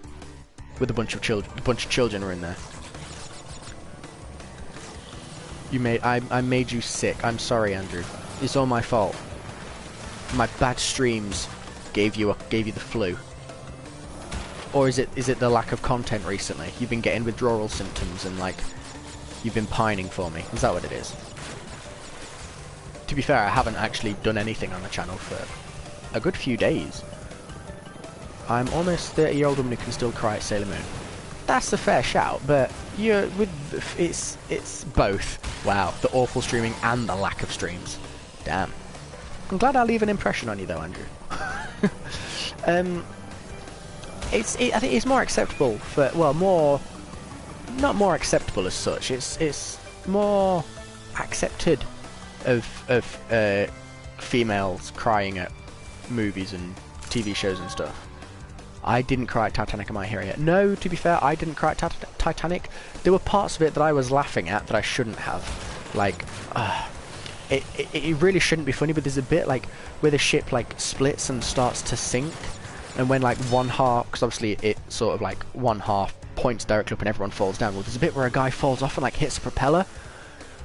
with a bunch of children. A bunch of children were in there. I made you sick. I'm sorry, Andrew. It's all my fault. My bad streams gave you the flu. Or is it the lack of content recently? You've been getting withdrawal symptoms and like you've been pining for me. Is that what it is? To be fair, I haven't actually done anything on the channel for a good few days. I'm almost 30-year-old woman who can still cry at Sailor Moon. That's a fair shout, but it's both. Wow, the awful streaming and the lack of streams. Damn. I'm glad I leave an impression on you though, Andrew. I think it's more acceptable for, well, not more acceptable as such. It's more accepted of females crying at movies and TV shows and stuff. I didn't cry at Titanic, am I hearing it? No, to be fair, I didn't cry at Titanic. There were parts of it that I was laughing at that I shouldn't have. Like, it really shouldn't be funny, but there's a bit like where the ship like splits and starts to sink, And when like one half, because obviously it sort of like one half points directly up and everyone falls down. Well, there's a bit where a guy falls off and like hits a propeller,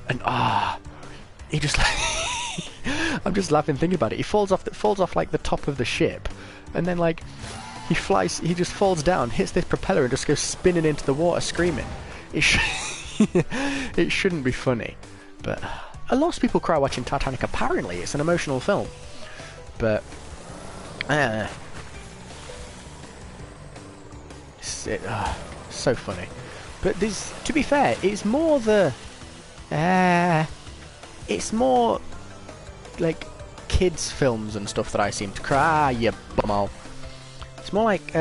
and he just I'm just laughing thinking about it. He falls off like the top of the ship, and then like he just falls down, hits this propeller, and just goes spinning into the water, screaming. It shouldn't be funny, but a lot of people cry watching Titanic. Apparently, it's an emotional film, but so funny. But this, to be fair, it's more it's more like kids' films and stuff that I seem to cry. You bumhole. It's more like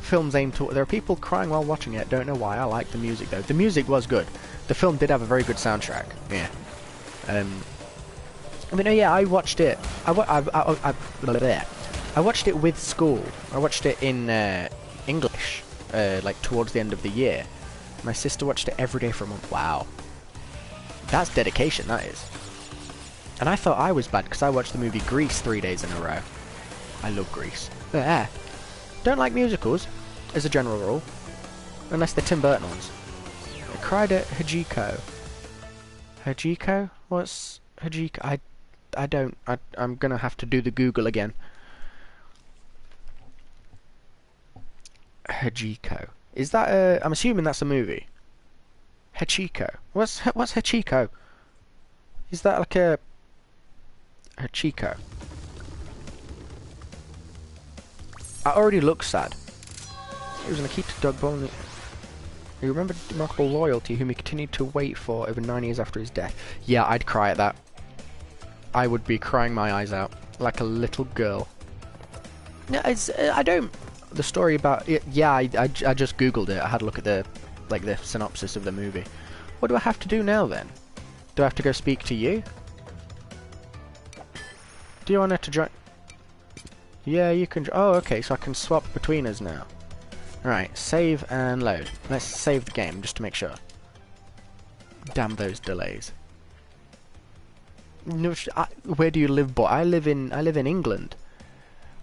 films aimed to. There are people crying while watching it. Don't know why. I like the music though. The music was good. The film did have a very good soundtrack. Yeah. I mean, yeah, I watched it. I watched it with school. I watched it in English, like towards the end of the year. My sister watched it every day for a month. Wow, that's dedication. That is. And I thought I was bad because I watched the movie Grease 3 days in a row. I love Grease. Don't like musicals, as a general rule, unless they're Tim Burton ones. I cried at Hajiko. Hajiko? What's Hajiko? I'm gonna have to do the Google again. Hajiko. Is that a... I'm assuming that's a movie. Hachiko. What's Hachiko? Is that like a... Hachiko? I already look sad. He was gonna keep the dog bone. He remembered remarkable loyalty whom he continued to wait for over 9 years after his death. Yeah, I'd cry at that. I would be crying my eyes out like a little girl. No, it's I don't. The story about it. Yeah, I just googled it. I had a look at the synopsis of the movie. What do I have to do now then? Do I have to go speak to you? Do you want her to join? Yeah, you can. Oh, okay. So I can swap between us now. Right, save and load. Let's save the game just to make sure. Damn those delays. No, where do you live, boy? I live in England.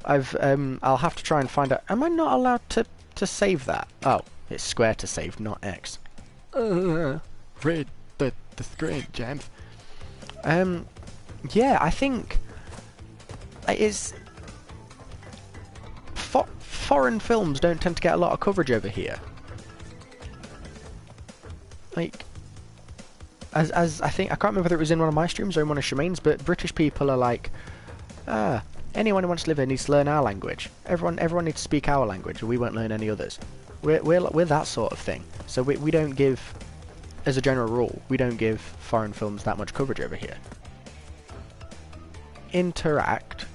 I'll have to try and find out. Am I not allowed to save that? Oh, it's square to save, not X. Read the screen, James. Yeah, I think it's foreign films don't tend to get a lot of coverage over here. Like, as I think, I can't remember whether it was in one of my streams or in one of Shemaine's, but British people are like, anyone who wants to live here needs to learn our language. Everyone needs to speak our language, or we won't learn any others. We're that sort of thing. So we don't give, as a general rule, we don't give foreign films that much coverage over here. Interact.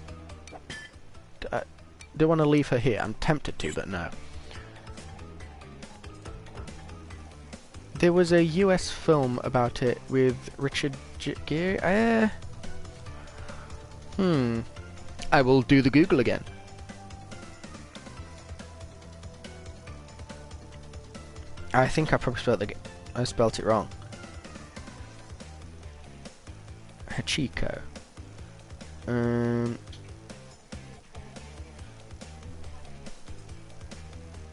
Do want to leave her here? I'm tempted to, but no. There was a US film about it with Richard Gere. I will do the Google again. I think I probably spelled it wrong. Hachiko.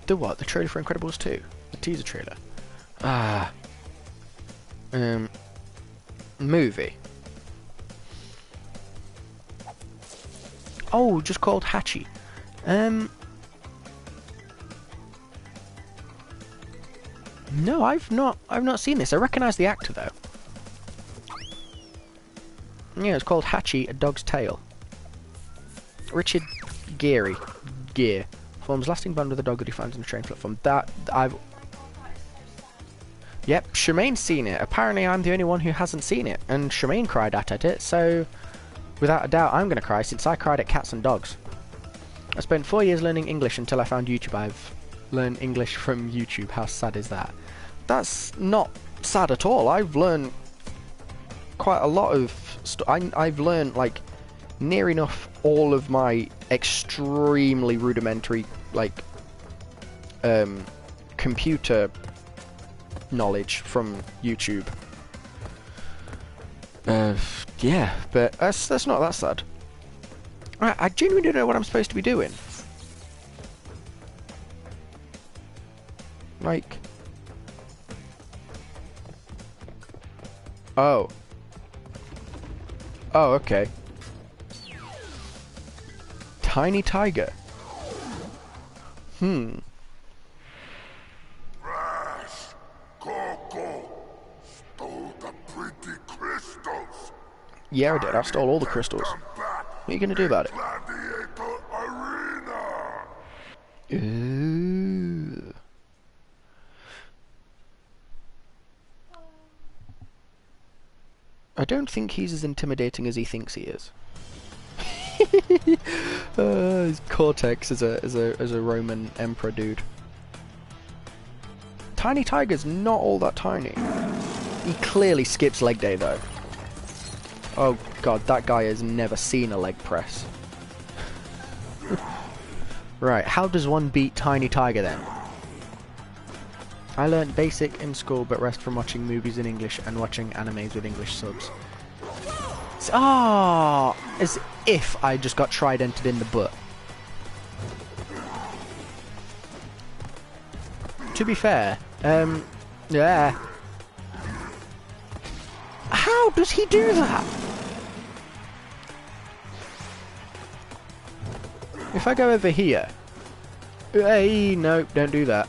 The what? The trailer for Incredibles 2? The teaser trailer? Movie. Oh, just called Hachi. No, I've not seen this. I recognise the actor though. Yeah, it's called Hachi, A Dog's Tale. Richard Gere forms lasting bond with a dog that he finds on a train platform. Yep, Shemaine's seen it. Apparently I'm the only one who hasn't seen it, and Shemaine cried at it, so without a doubt I'm gonna cry since I cried at cats and dogs. I spent 4 years learning English until I found YouTube. I've learned English from YouTube. How sad is that? That's not sad at all. I've learned quite a lot of I've learned like near enough all of my extremely rudimentary like computer knowledge from YouTube. Yeah, but that's not that sad. Right, I genuinely don't know what I'm supposed to be doing. Like... Oh. Oh, okay. Tiny tiger. Rash! Coco! Stole the pretty crystals! Yeah, I did. I stole all the crystals. Come back! What are you gonna do about it? Gladiator Arena! Ooh. I don't think he's as intimidating as he thinks he is. His Cortex is a Roman emperor dude. Tiny Tiger's not all that tiny. He clearly skips leg day though. Oh god, that guy has never seen a leg press. Right, how does one beat Tiny Tiger then? I learnt basic in school but rest from watching movies in English and watching animes with English subs. Ah, as if I just got tridented in the butt. To be fair, yeah. How does he do that? If I go over here... Hey, no, don't do that.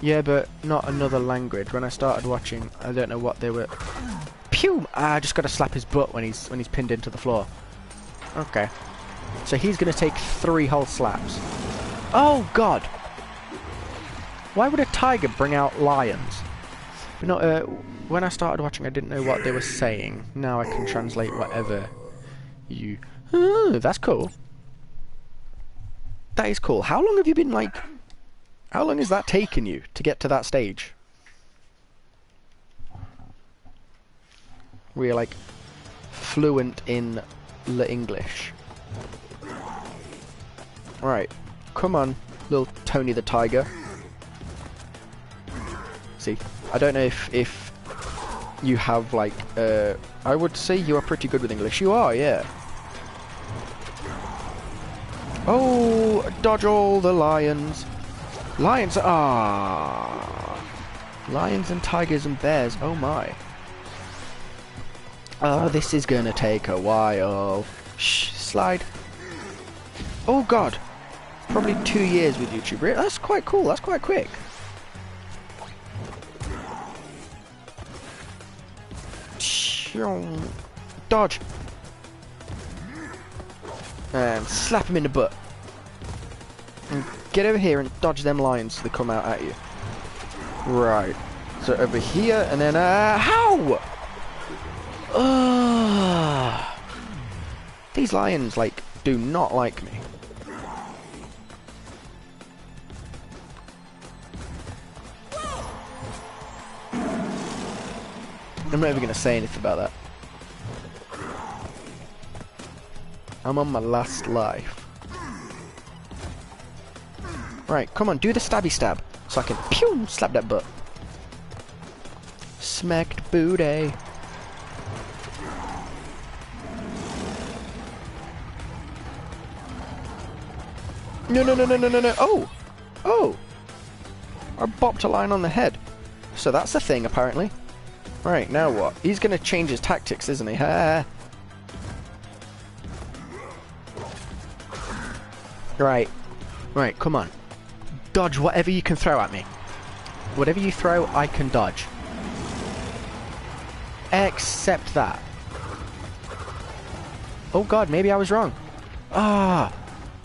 Yeah, but not another language. When I started watching, I don't know what they were... Pew! I just gotta slap his butt when he's pinned into the floor. Okay. So he's gonna take 3 whole slaps. Oh, God! Why would a tiger bring out lions? You know, when I started watching, I didn't know what they were saying. Now I can translate whatever you... Oh, that's cool. That is cool. How long have you been, like... How long has that taken you to get to that stage? Where you're, like, fluent in the English. Right. Come on, little Tony the Tiger. See, I don't know if you have, like, I would say you are pretty good with English. You are, yeah. Oh, dodge all the lions. Lions, lions and tigers and bears, oh my. Oh, this is gonna take a while. Shh, slide. Oh god. Probably 2 years with YouTube. That's quite cool, that's quite quick. Dodge. And slap him in the butt. And get over here and dodge them lions so they come out at you. Right. So over here and then how? These lions, like, do not like me. I'm not even going to say anything about that. I'm on my last life. Right, come on, do the stabby stab. So I can pew, slap that butt. Smacked booty. No, no, no, no, no, no, no. Oh! Oh! I bopped a lion on the head. So that's a thing, apparently. Right, now what? He's gonna change his tactics, isn't he? Ha! Right. Right, come on. Dodge whatever you can throw at me. Whatever you throw, I can dodge. Except that. Oh god, maybe I was wrong. Ah!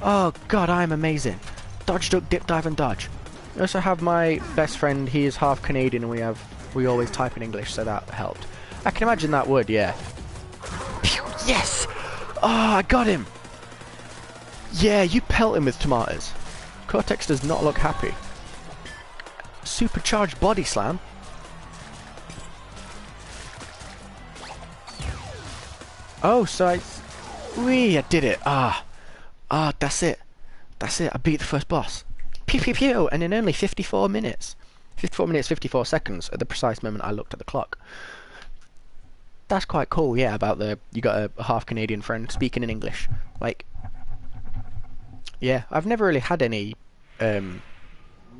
Oh god, I'm amazing. Dodge, duck, dip, dive and dodge. I also have my best friend, he is half Canadian and we always type in English, so that helped. I can imagine that would, yeah. Pew, yes! Oh, I got him! Yeah, you pelt him with tomatoes. Cortex does not look happy. Supercharged body slam. Oh, so I did it. That's it. That's it. I beat the first boss. Pew pew pew, and in only 54 minutes. 54 minutes, 54 seconds at the precise moment I looked at the clock. That's quite cool, yeah, about you got a half Canadian friend speaking in English. Like, yeah, I've never really had any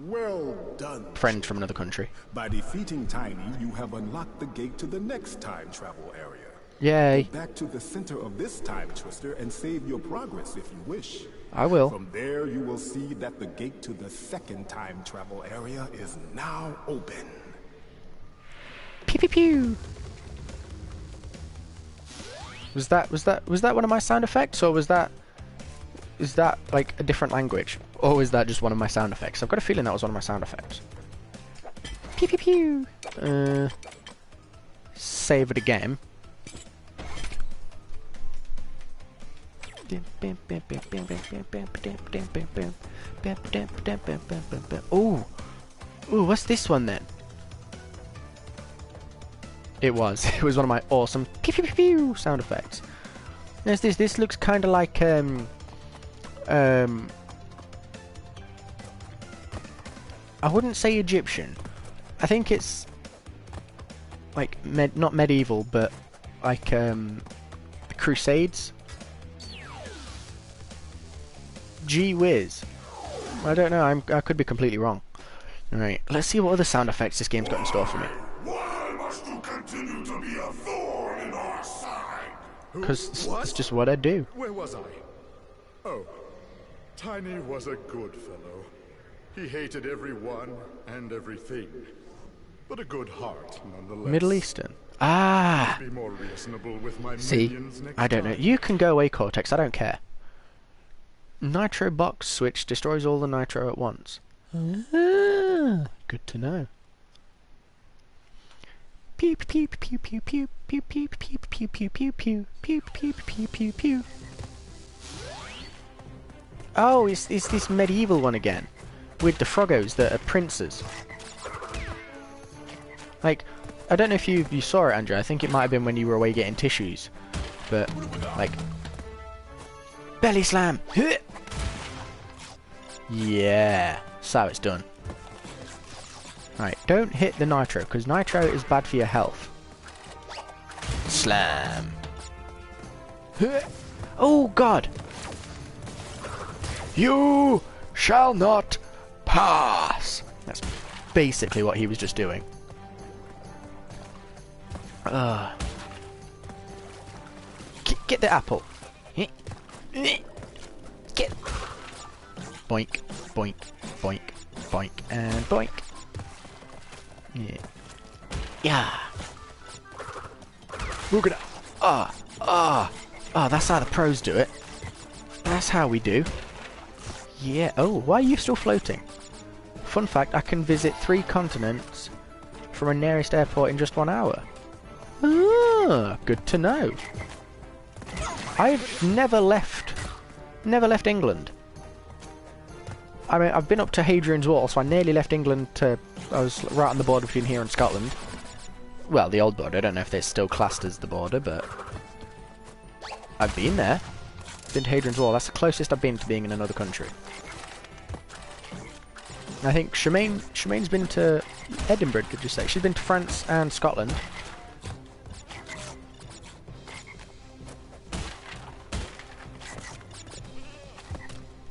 Well done. Friends from another country. By defeating Tiny, you have unlocked the gate to the next time travel area. Yay. Go back to the center of this time twister and save your progress if you wish. I will. From there, you will see that the gate to the second time travel area is now open. Pew pew pew. Was that one of my sound effects, or is that like a different language, or is that just one of my sound effects? I've got a feeling that was one of my sound effects. Pew pew pew. Save it again. Ooh, what's this one then? It was one of my awesome pew pew pew pew sound effects. There's this. This looks kind of like I wouldn't say Egyptian. I think it's like not medieval, but like the Crusades. Gee whiz. I don't know. I could be completely wrong. All right, let's see what other sound effects this game's got in store for me. Why must you continue to be a thorn in our side? Because it's just what I do. Where was I? Oh, Tiny was a good fellow. He hated everyone and everything, but a good heart nonetheless. Middle Eastern. Ah. Be more reasonable with my See, minions next I don't know. time. You can go away, Cortex. I don't care. Nitro box switch destroys all the nitro at once. Ah, good to know. Pew pew pew pew pew pew pew pew pew pew pew pew pew pew pew pew pew. Oh, it's this medieval one again, with the Froggos that are princes. Like, I don't know if you saw it, Andrew. I think it might have been when you were away getting tissues, but like, belly slam. Yeah, so it's done. Right, don't hit the nitro, because nitro is bad for your health. Slam. Oh god. You shall not pass. That's basically what he was just doing. Get the apple. Get. Boink, boink, boink, boink, and boink. Yeah. Yeah. We're gonna. That's how the pros do it. That's how we do. Yeah. Oh, why are you still floating? Fun fact: I can visit 3 continents from a nearest airport in just 1 hour. Ah, good to know. I've never left England. I mean, I've been up to Hadrian's Wall, so I nearly left England to... I was right on the border between here and Scotland. Well, the old border. I don't know if they're still classed as the border, but... I've been there. Been to Hadrian's Wall. That's the closest I've been to being in another country. I think Shemaine's been to Edinburgh, did you say? She's been to France and Scotland.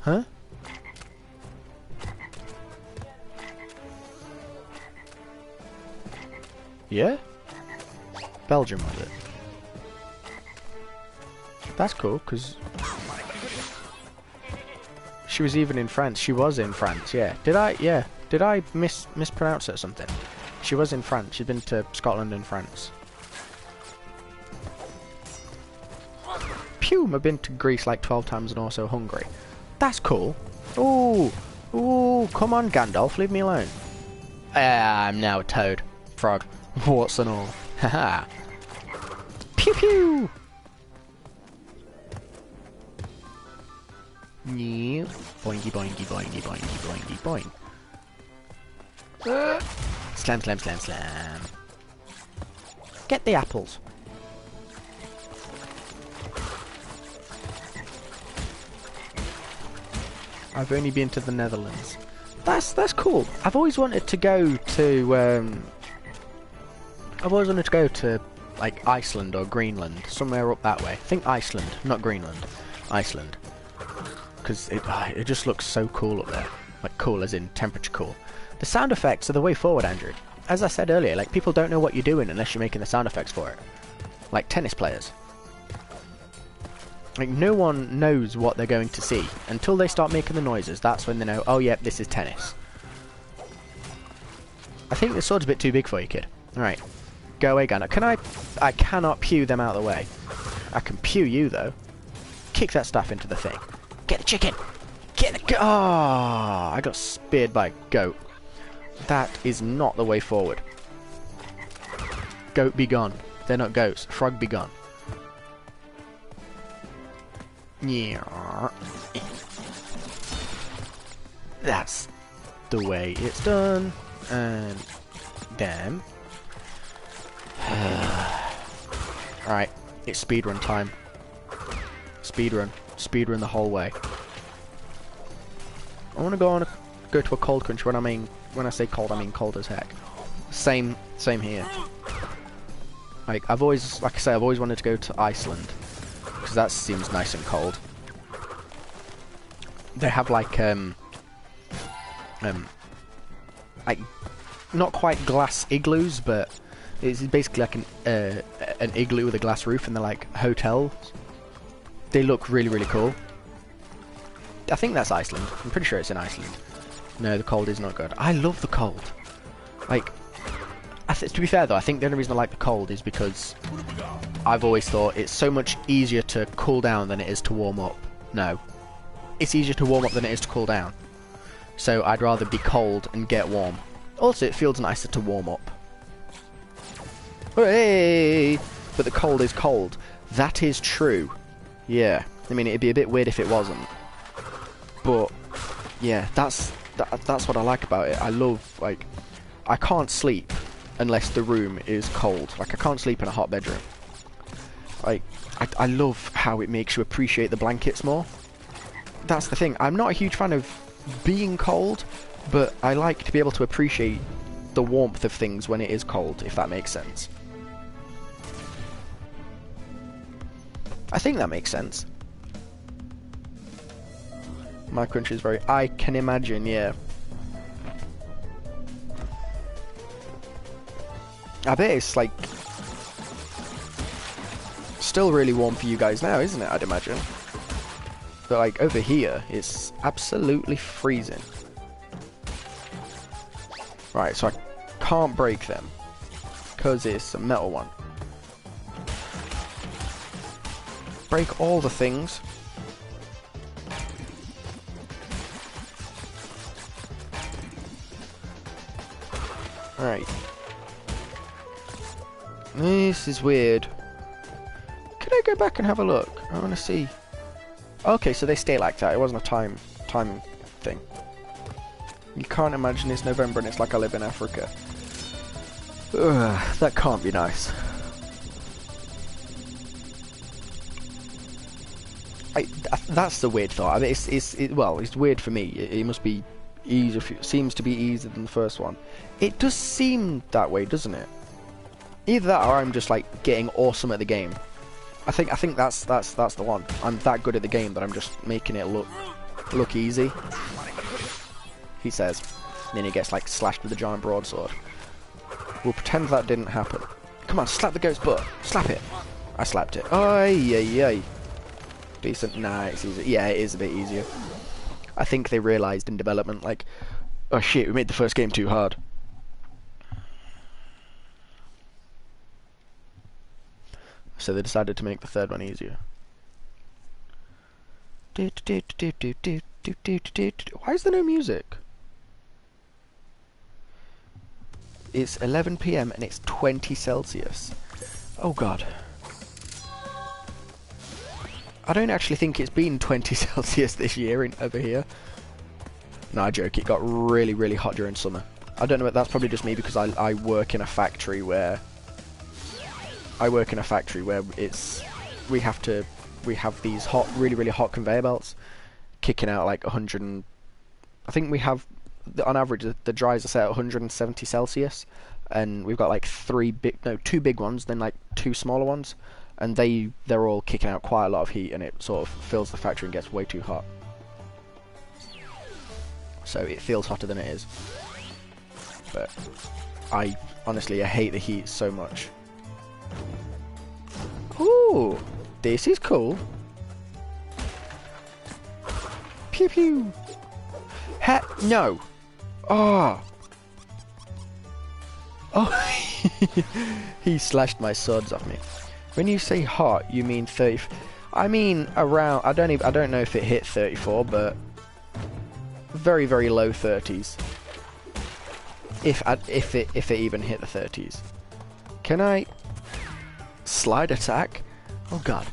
Huh? Yeah? Belgium was it? That's cool, because she was even in France. She was in France, yeah. Did I mispronounce it or something? She was in France. She'd been to Scotland and France. Pew! I've been to Greece like 12 times and also Hungary. That's cool. Ooh! Ooh! Come on, Gandalf, leave me alone. I'm now a toad. Frog. Warts and all. Haha. Pew pew! New. Boingy boingy boingy boingy boingy boing. Slam slam slam slam. Get the apples. I've only been to the Netherlands. That's cool. I've always wanted to go to like Iceland or Greenland, somewhere up that way. I think Iceland, not Greenland. Iceland. Because it just looks so cool up there. Like cool as in temperature cool. The sound effects are the way forward, Andrew. As I said earlier, like people don't know what you're doing unless you're making the sound effects for it. Like tennis players. Like no one knows what they're going to see until they start making the noises. That's when they know, oh yeah, this is tennis. I think the sword's a bit too big for you, kid. Alright. Go away, Gunner. I cannot pew them out of the way. I can pew you, though. Kick that stuff into the thing. Get the chicken! Get the... Oh, I got speared by a goat. That is not the way forward. Goat be gone. They're not goats. Frog be gone. Yeah. That's the way it's done. And... damn. Alright, it's speedrun time. Speedrun. Speedrun the whole way. I want to go to a cold country. When I say cold, I mean cold as heck. Same here. Like I say, I've always wanted to go to Iceland because that seems nice and cold. They have like not quite glass igloos, but it's basically like an igloo with a glass roof, and they're like hotels. They look really, really cool. I think that's Iceland. I'm pretty sure it's in Iceland. No, the cold is not good. I love the cold. Like, to be fair though, I think the only reason I like the cold is because I've always thought it's so much easier to cool down than it is to warm up. No. It's easier to warm up than it is to cool down. So I'd rather be cold and get warm. Also, it feels nicer to warm up. Hey! But the cold is cold. That is true. Yeah. I mean, it'd be a bit weird if it wasn't. But, yeah, that's what I like about it. I love, like, I can't sleep unless the room is cold. Like, I can't sleep in a hot bedroom. Like, I love how it makes you appreciate the blankets more. That's the thing. I'm not a huge fan of being cold, but I like to be able to appreciate the warmth of things when it is cold, if that makes sense. I think that makes sense. My country is very... I can imagine, yeah. I bet it's, like... still really warm for you guys now, isn't it, I'd imagine? But, like, over here, it's absolutely freezing. Right, so I can't break them. Because it's a metal one. Break all the things. Alright. This is weird. Can I go back and have a look? I want to see. Okay, so they stay like that. It wasn't a time thing. You can't imagine it's November and it's like I live in Africa. Ugh, that can't be nice. That's the weird thought. I mean, it's weird for me. It must be easier. Seems to be easier than the first one. It does seem that way, doesn't it? Either that, or I'm just like getting awesome at the game. I think that's the one. I'm that good at the game that I'm just making it look easy. He says. And then he gets like slashed with a giant broadsword. We'll pretend that didn't happen. Come on, slap the goat's butt. Slap it. I slapped it. Ay. Decent. Nah, it's easy. Yeah, it is a bit easier. I think they realised in development, like, oh shit, we made the first game too hard. So they decided to make the third one easier. Why is there no music? It's 11 PM and it's 20 Celsius. Oh god. I don't actually think it's been 20 Celsius this year over here. No, I joke. It got really, really hot during summer. I don't know, but that's probably just me because I work in a factory where... we have these hot, really, really hot conveyor belts kicking out like 100 and... I think we have, on average, the dryers are set at 170 Celsius. And we've got like two big ones, then like two smaller ones. And they're all kicking out quite a lot of heat, and it sort of fills the factory and gets way too hot. so it feels hotter than it is. But I honestly hate the heat so much. Ooh, this is cool. Pew pew. No. Oh. Oh. He slashed my swords off me. When you say hot, you mean 30. I mean around. I don't know if it hit 34, but very very low 30s. If it even hit the 30s. Can I slide attack? Oh god.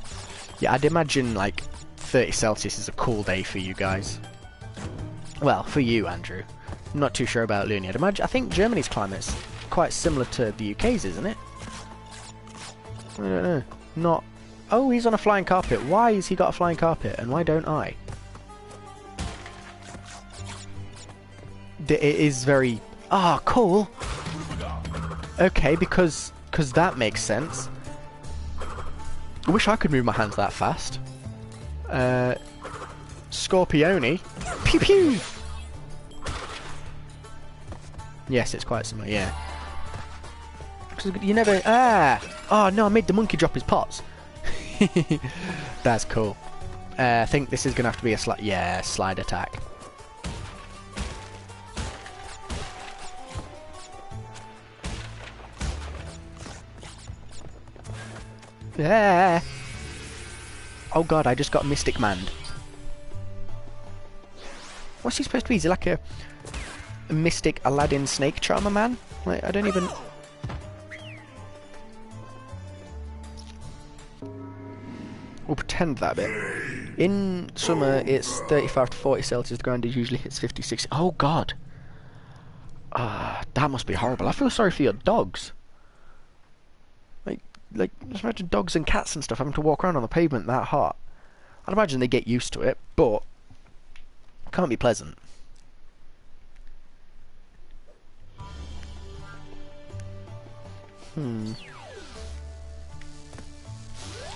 Yeah, I'd imagine like 30 Celsius is a cool day for you guys. Well, for you, Andrew. I'm not too sure about Looney. I think Germany's climate's quite similar to the UK's, isn't it? I don't know. Not. Oh, he's on a flying carpet. Why has he got a flying carpet, and why don't I? It is very. Ah, cool. Okay, because that makes sense. I wish I could move my hands that fast. Scorpione. Pew pew! Yes, it's quite similar, yeah. You never... Ah! Oh no, I made the monkey drop his pots. That's cool. I think this is going to have to be a slide... Yeah, slide attack. Yeah. Oh god, I just got Mystic Manned. What's he supposed to be? Is he like a Mystic Aladdin Snake Charmer man? Like, I don't even... We'll pretend that bit. In summer, it's 35 to 40 Celsius. The ground usually hits 50, 60. Oh god. That must be horrible. I feel sorry for your dogs. Like, just imagine dogs and cats and stuff having to walk around on the pavement that hot. I'd imagine they get used to it, but it can't be pleasant.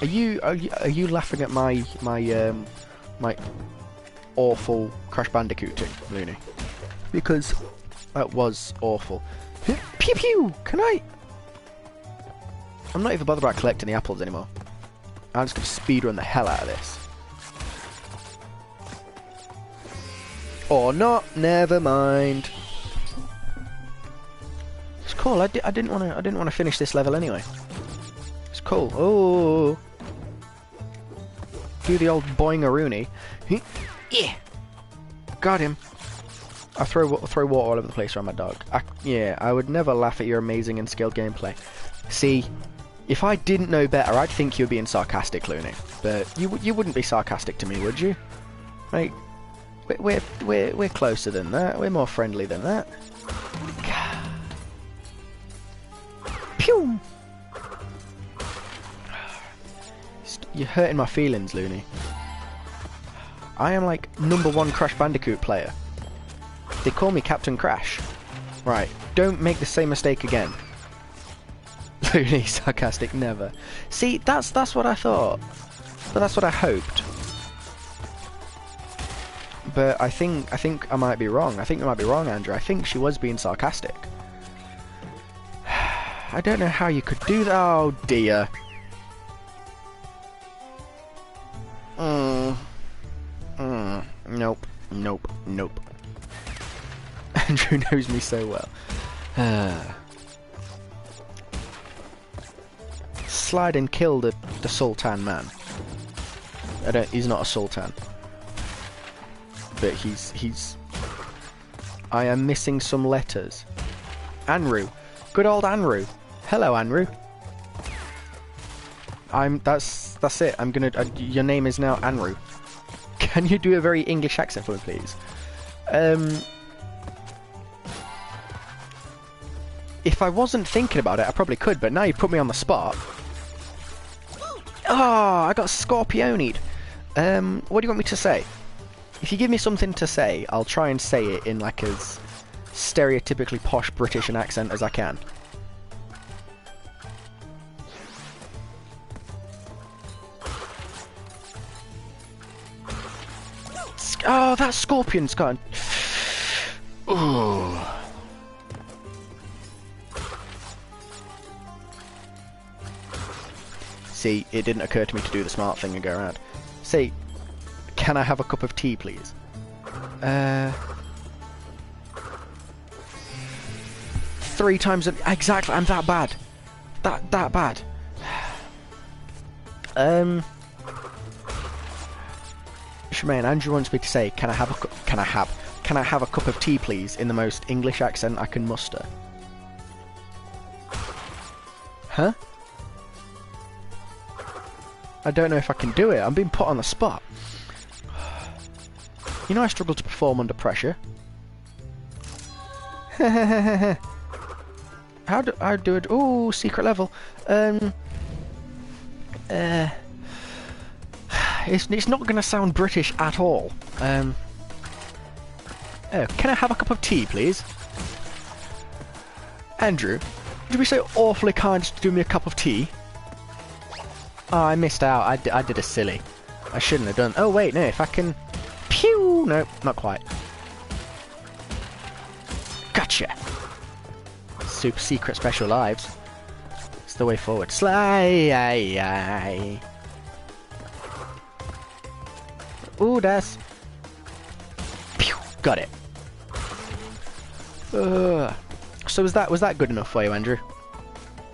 Are you laughing at my awful Crash Bandicoot thing, Looney? Because that was awful. Pew pew! Can I? I'm not even bothered about collecting the apples anymore. I'm just gonna speedrun the hell out of this. Or not. Never mind. It's cool. I didn't want to finish this level anyway. It's cool. Oh. Do the old boing-a-rooney. Yeah. Got him. I throw water all over the place around my dog. Yeah, I would never laugh at your amazing and skilled gameplay. See, if I didn't know better, I'd think you were being sarcastic, Looney. But you wouldn't be sarcastic to me, would you? Like, we're closer than that. We're more friendly than that. Pew! You're hurting my feelings, Looney. I am like #1 Crash Bandicoot player. They call me Captain Crash. Right, don't make the same mistake again. Looney, sarcastic, never. See, that's what I thought. But that's what I hoped. But I think I might be wrong. I think I might be wrong, Andrew. I think she was being sarcastic. I don't know how you could do that. Oh dear. Nope. Andrew knows me so well. Slide and kill the Sultan man. He's not a Sultan. But he's... I am missing some letters. Anru. Good old Anru. Hello, Anru. That's it. I'm gonna... your name is now Anru. Can you do a very English accent for me, please? If I wasn't thinking about it, I probably could, but now you've put me on the spot. Oh, I got Scorpionied. What do you want me to say? If you give me something to say, I'll try and say it in like as stereotypically posh British an accent as I can. Oh, that scorpion's gone. Ooh. See, it didn't occur to me to do the smart thing and go around. See, can I have a cup of tea, please? 3 times exactly. I'm that bad. That bad. Shemaine, Andrew wants me to say, can I have a cup of tea, please, in the most English accent I can muster. Huh? I don't know if I can do it. I'm being put on the spot. You know I struggle to perform under pressure. How do I do it? Ooh, secret level. It's not going to sound British at all. Oh, can I have a cup of tea, please? Andrew, would you be so awfully kind to do me a cup of tea? Oh, I missed out. I did a silly. I shouldn't have done. Oh, wait, no, if I can... Pew! No, not quite. Gotcha! Super secret special lives. It's the way forward. Sly! Ooh, that's... Pew! Got it. So was that good enough for you, Andrew?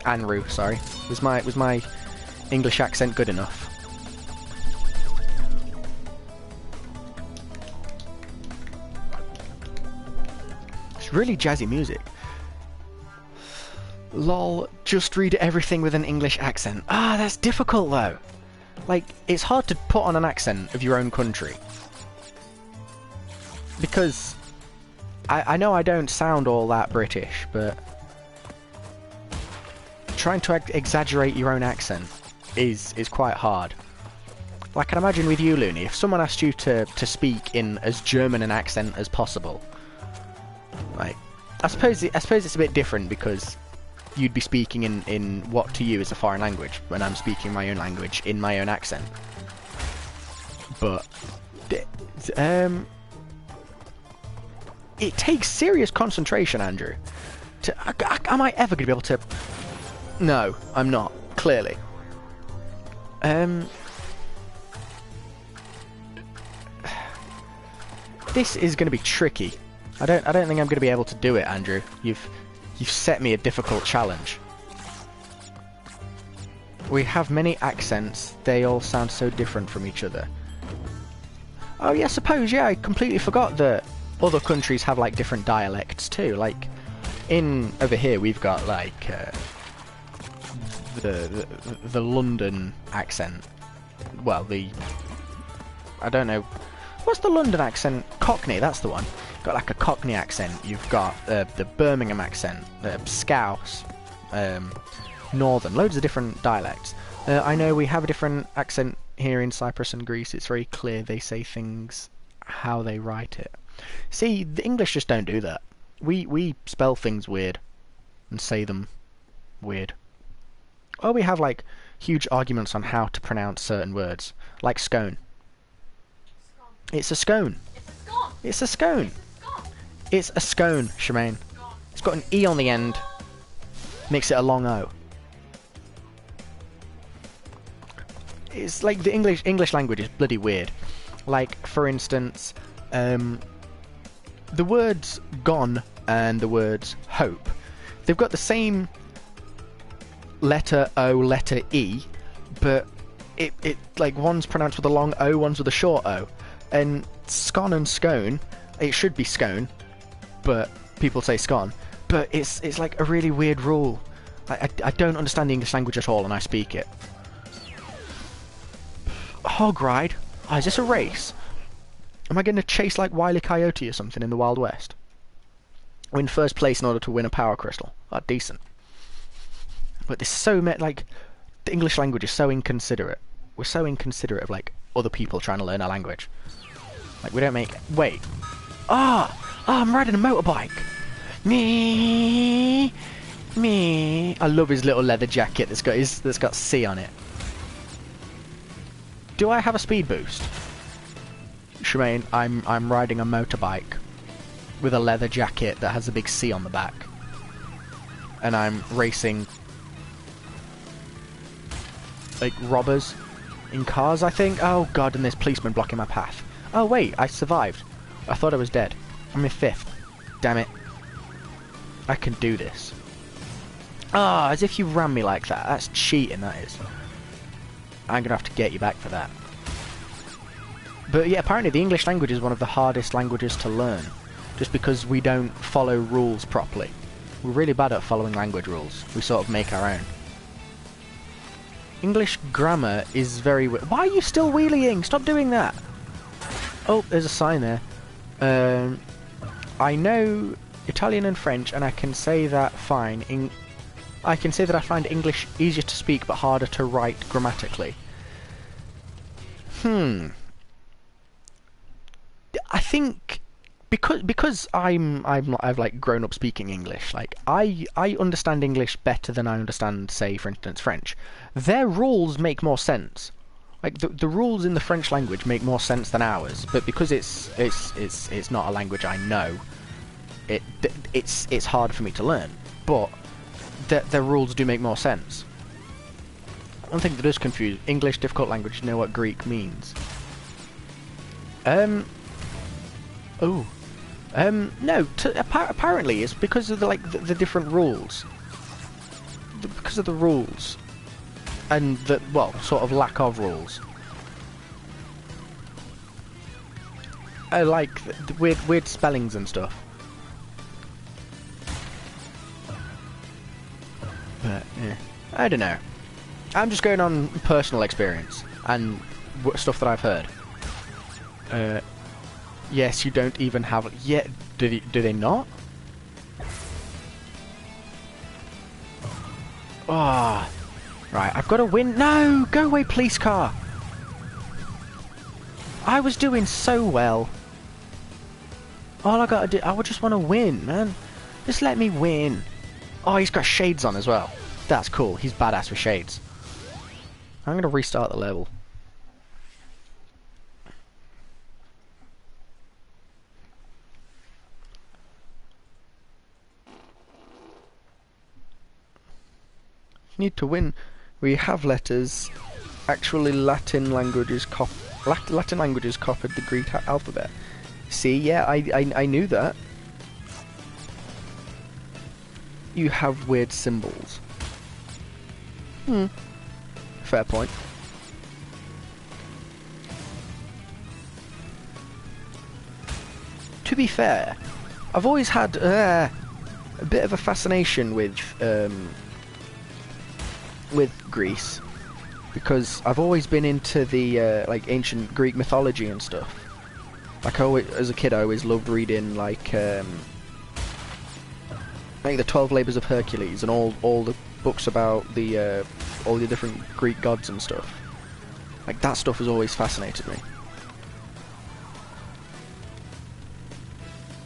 Anru, sorry. Was my English accent good enough? It's really jazzy music. Lol, just read everything with an English accent. Ah, that's difficult though. Like, it's hard to put on an accent of your own country. Because I know I don't sound all that British, but trying to exaggerate your own accent is quite hard. Like, I'd imagine with you, Looney, if someone asked you to speak in as German an accent as possible, like, I suppose it's a bit different because you'd be speaking in what to you is a foreign language, when I'm speaking my own language in my own accent. But it takes serious concentration, Andrew. Am I ever going to be able to... No, I'm not, clearly. This is going to be tricky. I don't think I'm going to be able to do it, Andrew. You've set me a difficult challenge. We have many accents. They all sound so different from each other. Oh yeah, suppose, yeah, I completely forgot that other countries have like different dialects too. Like over here we've got like the London accent. Well, I don't know. What's the London accent? Cockney, that's the one. Got like a Cockney accent. You've got the Birmingham accent, Scouse, Northern, loads of different dialects. I know we have a different accent here in Cyprus and Greece. It's very clear they say things how they write it. See, the English just don't do that. We spell things weird and say them weird. Or we have like huge arguments on how to pronounce certain words, like scone. It's a scone. It's a scone. It's a scone, Shemaine. It's got an E on the end. Makes it a long O. It's like the English language is bloody weird. Like, for instance, the words gone and the words hope. They've got the same letter O, letter E, but it like one's pronounced with a long O, one's with a short O. And scone and scone, it should be scone, but people say scone. But it's like a really weird rule. I don't understand the English language at all, and I speak it. Hog ride? Oh, is this a race? Am I going to chase like Wile E. Coyote or something in the Wild West? Win first place in order to win a power crystal. Oh, decent. But there's so many, like, the English language is so inconsiderate. We're so inconsiderate of like other people trying to learn our language. Like, we don't make... Wait. I'm riding a motorbike. Me. I love his little leather jacket that's got C on it. Do I have a speed boost? Shemaine, I'm riding a motorbike. with a leather jacket that has a big C on the back. And I'm racing like robbers in cars, I think. Oh god, and there's policemen blocking my path. Oh wait, I survived. I thought I was dead. I'm in 5th. Damn it. I can do this. Ah, as if you ran me like that. That's cheating, that is. I'm gonna have to get you back for that. But yeah, apparently the English language is one of the hardest languages to learn. Just because we don't follow rules properly. We're really bad at following language rules. We sort of make our own. English grammar is very... Why are you still wheeling? Stop doing that! Oh, there's a sign there. I know Italian and French, and I can say that fine. I can say that I find English easier to speak but harder to write grammatically. I think because I've like grown up speaking English. Like I understand English better than I understand, say, for instance, French. Their rules make more sense. Like the rules in the French language make more sense than ours. But because it's not a language I know, it's hard for me to learn. But their rules do make more sense. One thing that is confused: English difficult language. You know what Greek means? No. Apparently, it's because of the different rules. Because of the rules, and the sort of lack of rules. I like the weird spellings and stuff. But yeah, I don't know. I'm just going on personal experience and stuff that I've heard. Yes, you don't even have... Yeah, do they not? Ah, right, I've got to win. No, go away, police car. I was doing so well. All I gotta do... I would just want to win, man. Just let me win. Oh, he's got shades on as well. That's cool. He's badass with shades. I'm gonna restart the level. Need to win. We have letters. Actually, Latin languages copied the Greek alphabet. See, yeah, I knew that. You have weird symbols. Fair point. To be fair, I've always had a bit of a fascination with Greece, because I've always been into the like ancient Greek mythology and stuff. Like as a kid, I always loved reading like the 12 Labors of Hercules and all the books about the all the different Greek gods and stuff. Like that stuff has always fascinated me.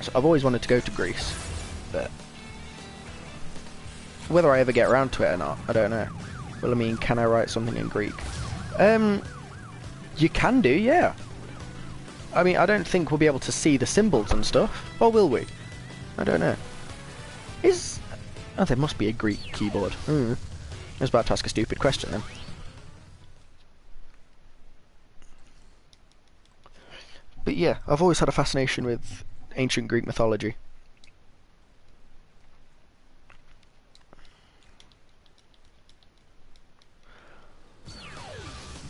So I've always wanted to go to Greece, but whether I ever get around to it or not, I don't know. Well, I mean, can I write something in Greek? You can do, yeah. I mean, I don't think we'll be able to see the symbols and stuff, or will we? I don't know. Oh, there must be a Greek keyboard. I was about to ask a stupid question then. But yeah, I've always had a fascination with ancient Greek mythology.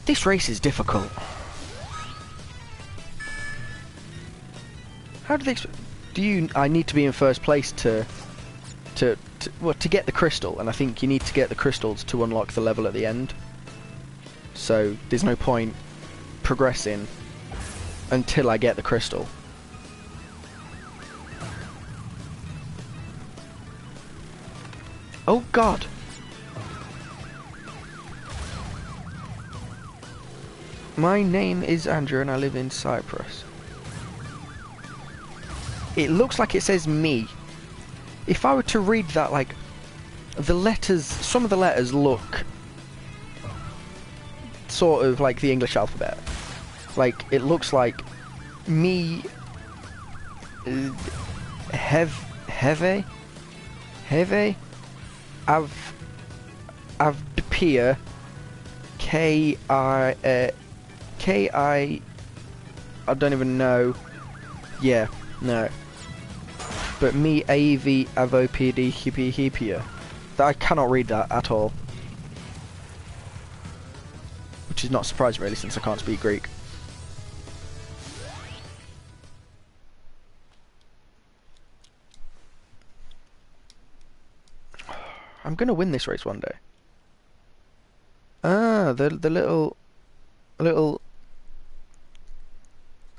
This race is difficult. How do they... I need to be in first place to get the crystal, and I think you need to get the crystals to unlock the level at the end. So there's no point progressing until I get the crystal. Oh god! My name is Andrew and I live in Cyprus. It looks like it says me. If I were to read that, like, the letters, some of the letters look sort of like the English alphabet. Like, it looks like me, Heve Avdpia I don't even know. Yeah, no. But me AV Avopd Hippia. I cannot read that at all. Which is not surprising really, since I can't speak Greek. I'm gonna win this race one day. Ah, the little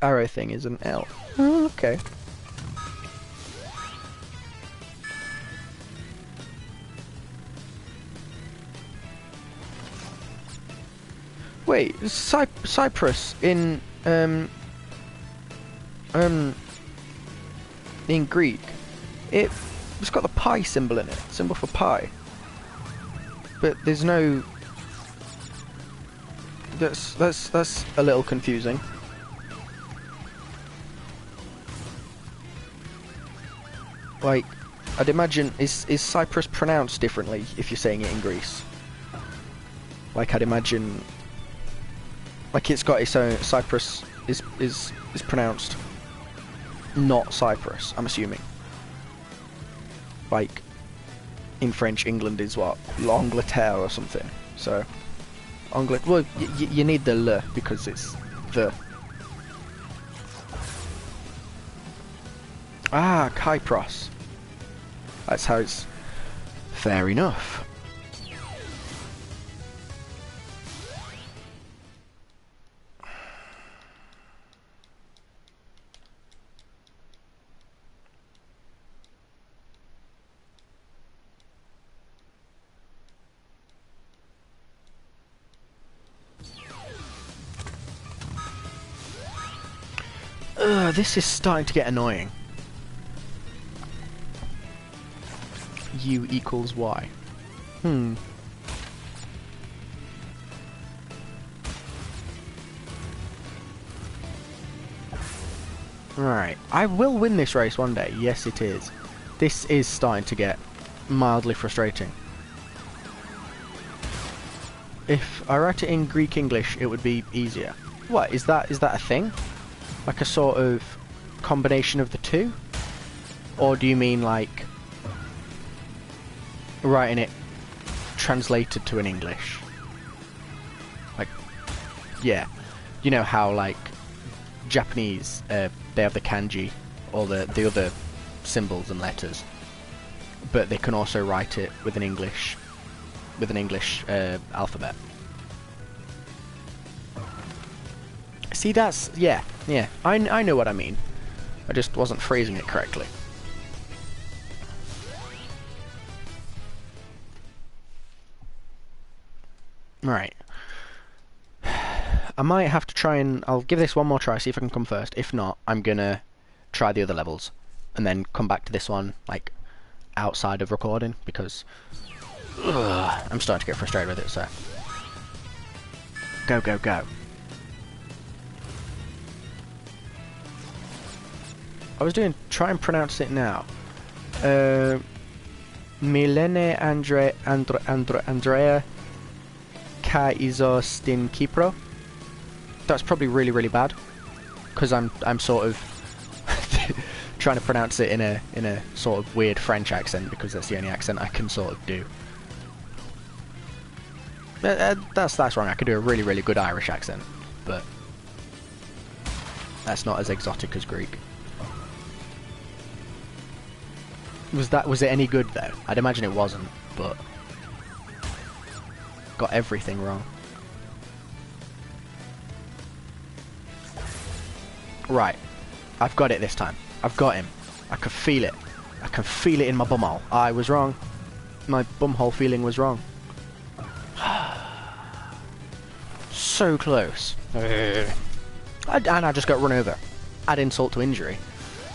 arrow thing is an L. Oh, okay. Wait, Cyprus in Greek, it's got the pi symbol in it, symbol for pi. But there's no. That's a little confusing. Like, I'd imagine, is Cyprus pronounced differently if you're saying it in Greece? Like, I'd imagine, like, it's got its own. Cyprus is pronounced not Cyprus, I'm assuming. Like, in French, England is what? L'Angleterre or something. So, well, you need the le because it's the. Ah, Kypros. That's how it's. Fair enough. This is starting to get annoying. U equals Y. Right. I will win this race one day. Yes, it is. This is starting to get mildly frustrating. If I write it in Greek English, it would be easier. What, is that a thing? Like a sort of combination of the two? Or do you mean like writing it translated to an English? Like, yeah. You know how like Japanese, they have the kanji, or the other symbols and letters, but they can also write it with an English alphabet. See, that's yeah. I know what I mean. I just wasn't phrasing it correctly. Right. I might have to try and... I'll give this one more try, see if I can come first. If not, I'm gonna try the other levels. And then come back to this one, like, outside of recording, because... I'm starting to get frustrated with it, so... Go, go, go. I was doing... Try and pronounce it now. Milene Andrea Kaizostin Kipro. That's probably really, really bad, because I'm sort of trying to pronounce it in a sort of weird French accent, because that's the only accent I can sort of do. That's wrong. I could do a really, really good Irish accent, but that's not as exotic as Greek. Was it any good though? I'd imagine it wasn't, but got everything wrong. Right, I've got it this time. I've got him. I can feel it. I can feel it in my bumhole. I was wrong. My bumhole feeling was wrong. So close. And I just got run over. Add insult to injury.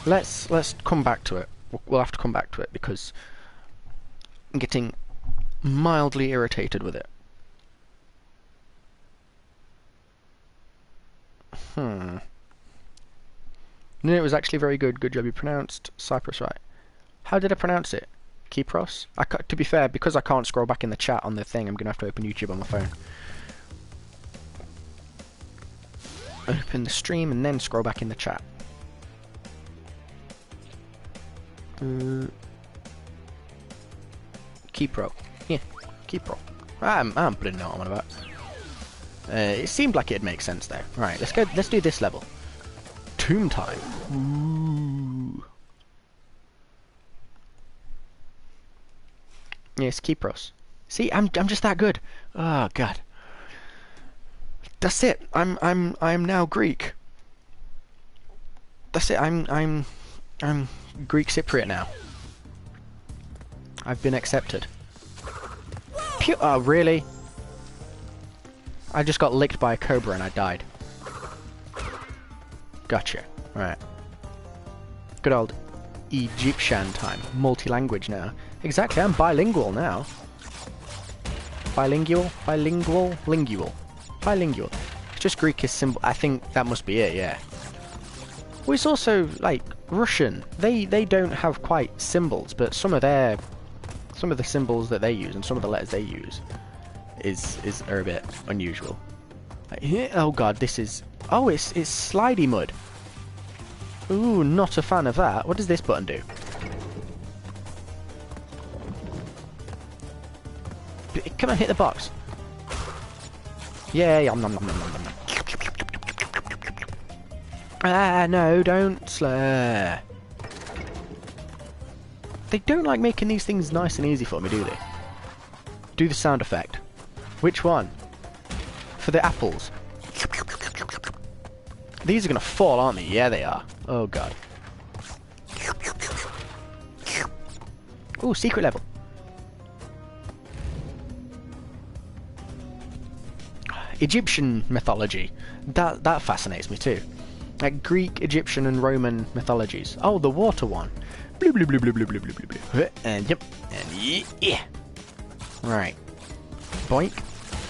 Let's come back to it. We'll have to come back to it because I'm getting mildly irritated with it. No, it was actually very good. Good job. You pronounced Cyprus right. How did I pronounce it? Kypros? To be fair, because I can't scroll back in the chat on the thing, I'm going to have to open YouTube on my phone. Open the stream and then scroll back in the chat. Kypro. Yeah, Kypro. I'm putting no on about. It seemed like it'd make sense though. Right, let's go. Let's do this level. Tomb time. Ooh. Yes, Kypros. See, I'm just that good. Oh god. That's it. I'm now Greek. That's it. I'm Greek Cypriot now. I've been accepted. Oh really? I just got licked by a cobra and I died. Gotcha. Right. Good old Egyptian time. Multi-language now. Exactly, I'm bilingual now. Bilingual? Lingual. Bilingual. It's just Greek is symbol. I think that must be it, yeah. Well, it's also, like, Russian. They don't have quite symbols, but some of the symbols that they use and some of the letters they use are a bit unusual. Like, oh god, this is... Oh, it's slidey mud. Ooh, not a fan of that. What does this button do? Come on, hit the box. Yeah, nom nom nom nom nom nom. Ah, no, don't slur. They don't like making these things nice and easy for me, do they? Do the sound effect. Which one? For the apples. These are gonna fall, aren't they? Yeah, they are. Oh god. Ooh, secret level. Egyptian mythology. That fascinates me too. Like Greek, Egyptian, and Roman mythologies. Oh, the water one. Blue, blue, blue, blue, blue, blue, blue, blue, blue. And yep. And yeah. Right. Boink.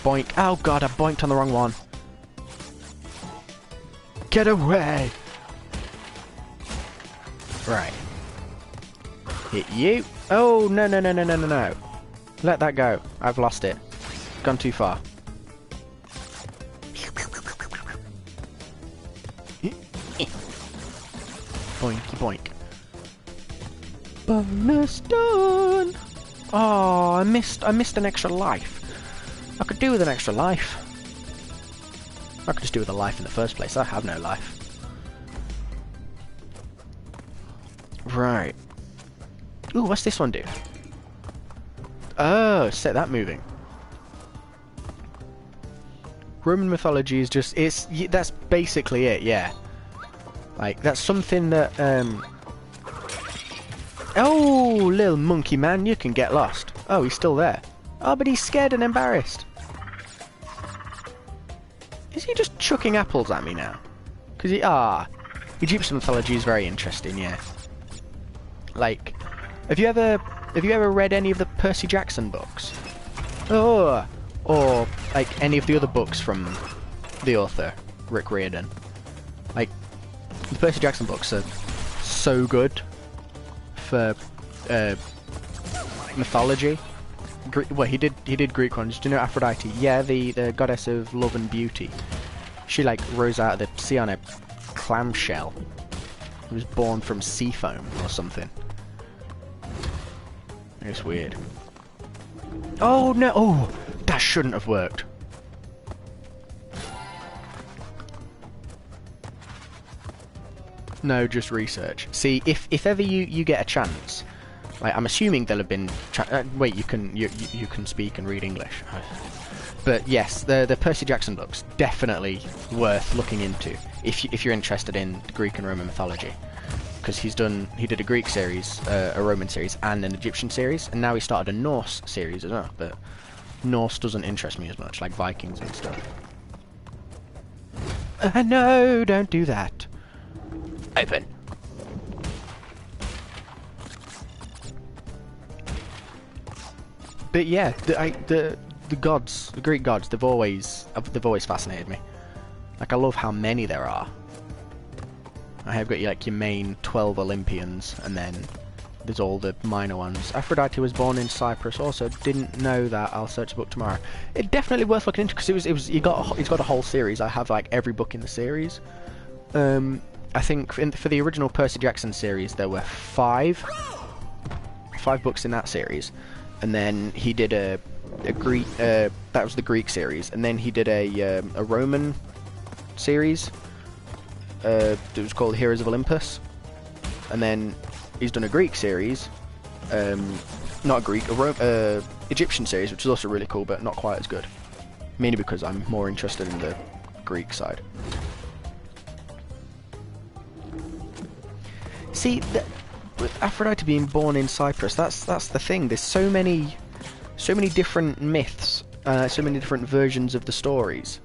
Boink. Oh god, I boinked on the wrong one. Get away! Right. Hit you. Oh, no, no, no, no, no, no, no. Let that go. I've lost it. Gone too far. Boinky boink. Bonus done! Oh, I missed an extra life. I could do with an extra life. I could just do with a life in the first place. I have no life. Right. Ooh, what's this one do? Oh, set that moving. Roman mythology is just... that's basically it, yeah. Like, that's something that, Oh, little monkey man, you can get lost. Oh, he's still there. Oh, but he's scared and embarrassed. Is he just chucking apples at me now? Because Egyptian mythology is very interesting, yeah. Like, have you ever read any of the Percy Jackson books? Oh, or like any of the other books from the author, Rick Riordan? Like, the Percy Jackson books are so good for mythology. Well, he did Greek ones. Do you know Aphrodite? Yeah, the goddess of love and beauty. She like rose out of the sea on a clamshell. She was born from sea foam or something. It's weird. Oh no! Oh, that shouldn't have worked. No, just research. See, if ever you get a chance, like I'm assuming there'll have been. Wait, you can speak and read English, but yes, the Percy Jackson books definitely worth looking into if you're interested in Greek and Roman mythology, because he did a Greek series, a Roman series, and an Egyptian series, and now he started a Norse series as well. But Norse doesn't interest me as much, like Vikings and stuff. No, don't do that. Open. But yeah, the gods, the Greek gods, they've always fascinated me. Like, I love how many there are. I have got like your main 12 Olympians, and then there's all the minor ones. Aphrodite was born in Cyprus. Also, didn't know that. I'll search the book tomorrow. It's definitely worth looking into, because he's got a whole series. I have like every book in the series. I think for the original Percy Jackson series there were five books in that series, and then he did a Greek that was the Greek series, and then he did a Roman series. It was called Heroes of Olympus, and then he's done a Greek series, not a Greek, Egyptian series, which is also really cool, but not quite as good. Mainly because I'm more interested in the Greek side. See, with Aphrodite being born in Cyprus, that's the thing. There's so many different myths, so many different versions of the stories.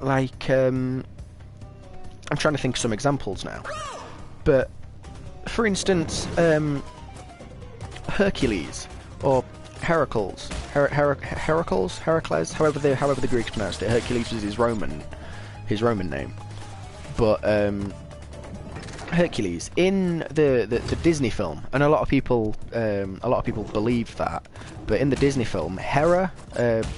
Like, I'm trying to think of some examples now. But, for instance, Hercules, or Heracles, Heracles, however the Greeks pronounced it. Hercules was his Roman name. But Hercules in the Disney film, and a lot of people believe that, but in the Disney film, Hera,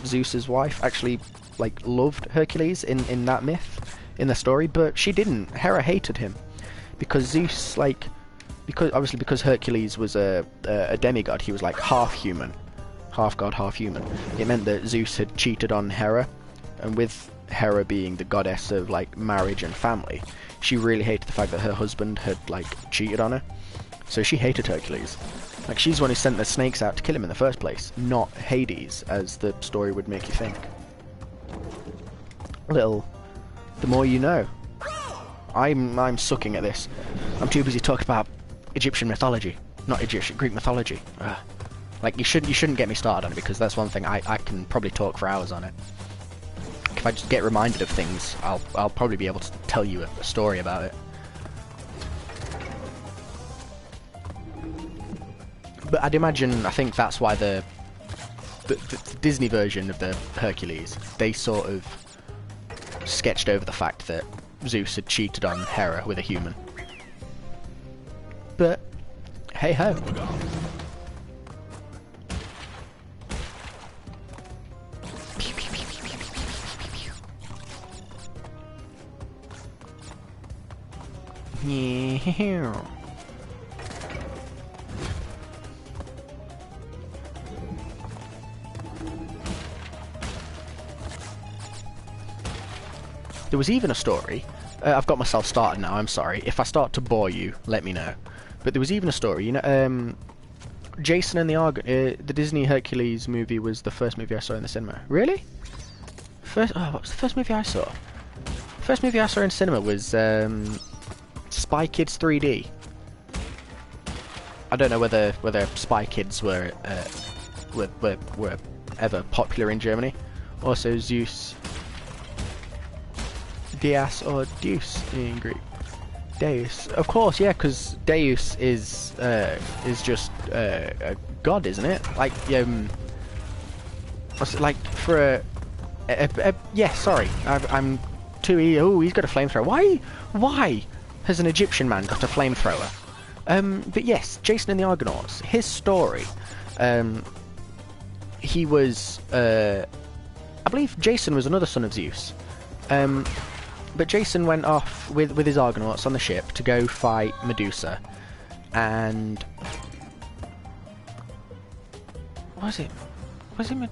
Zeus's wife, actually like loved Hercules in that myth, in the story, but she didn't. Hera hated him because Zeus, because Hercules was a demigod. He was like half human, half god, half human. It meant that Zeus had cheated on Hera, and with Hera being the goddess of like marriage and family, she really hated the fact that her husband had like cheated on her. So she hated Hercules. Like, she's the one who sent the snakes out to kill him in the first place, not Hades, as the story would make you think. The more you know. I'm sucking at this. I'm too busy talking about Egyptian mythology, not Greek mythology. Like, you shouldn't get me started on it, because that's one thing I can probably talk for hours on it. If I just get reminded of things, I'll probably be able to tell you a story about it. But I think that's why the Disney version of the Hercules, they sort of sketched over the fact that Zeus had cheated on Hera with a human. But hey ho. Yeah. There was even a story. I've got myself started now. I'm sorry if I start to bore you. Let me know. But there was even a story. You know, Jason and the the Disney Hercules movie was the first movie I saw in the cinema. Really? What was the first movie I saw? First movie I saw in cinema was Spy Kids 3D. I don't know whether Spy Kids were ever popular in Germany. Also Zeus, Deus or Deus in Greek. Deus, of course, yeah, because Deus is just a god, isn't it? Like like for yeah. Sorry, I'm too. Oh, he's got a flamethrower. Why has an Egyptian man got a flamethrower? But yes, Jason and the Argonauts. His story. He was. I believe Jason was another son of Zeus. But Jason went off with his Argonauts on the ship to go fight Medusa, and was it? Am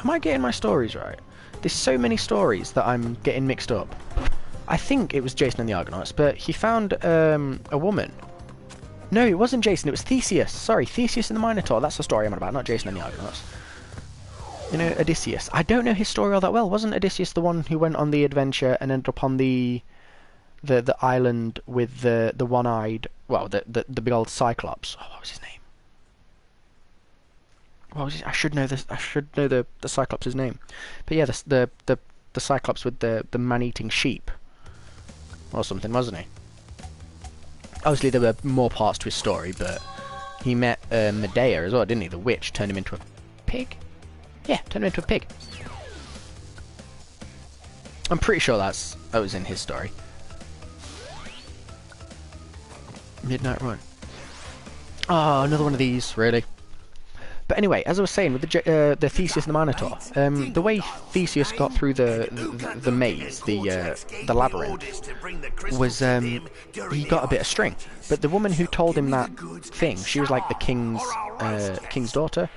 I getting my stories right? There's so many stories that I'm getting mixed up. I think it was Jason and the Argonauts, but he found a woman. No, it wasn't Jason. It was Theseus. Sorry, Theseus and the Minotaur. That's the story I'm on about, not Jason and the Argonauts. You know, Odysseus. I don't know his story all that well. Wasn't Odysseus the one who went on the adventure and ended up on the island with the one-eyed, well, the big old Cyclops? Oh, what was his name? What was his? I should know this. I should know the Cyclops' name. But yeah, the Cyclops with the man-eating sheep or something, wasn't he? Obviously, there were more parts to his story, but he met Medea as well, didn't he? The witch turned him into a pig. Yeah, turned him into a pig. I'm pretty sure that was in his story. Midnight Run. Oh, another one of these, really. But anyway, as I was saying, with the Theseus and the Minotaur, the way Theseus got through the maze, the labyrinth, was he got a bit of string. But the woman who told him that thing, she was like the king's daughter,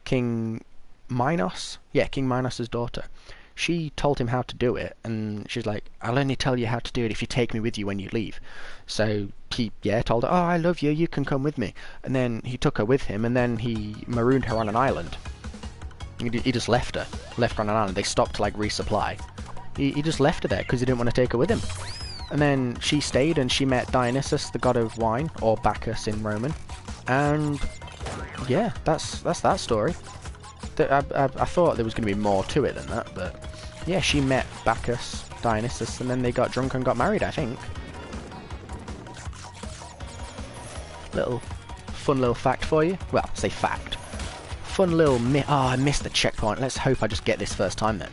King Minos. Yeah, King Minos' daughter. She told him how to do it, and she's like, "I'll only tell you how to do it if you take me with you when you leave." So he, told her, "Oh, I love you, you can come with me." And then he took her with him, and then he marooned her on an island. He just left her on an island. They stopped to like resupply. He just left her there because he didn't want to take her with him. And then she stayed, and she met Dionysus, the god of wine, or Bacchus in Roman. And yeah, that's that story. I thought there was going to be more to it than that, but yeah, she met Bacchus, Dionysus, and then they got drunk and got married, I think. Fun little fact for you. Well, say fact. Fun little I missed the checkpoint. Let's hope I just get this first time then.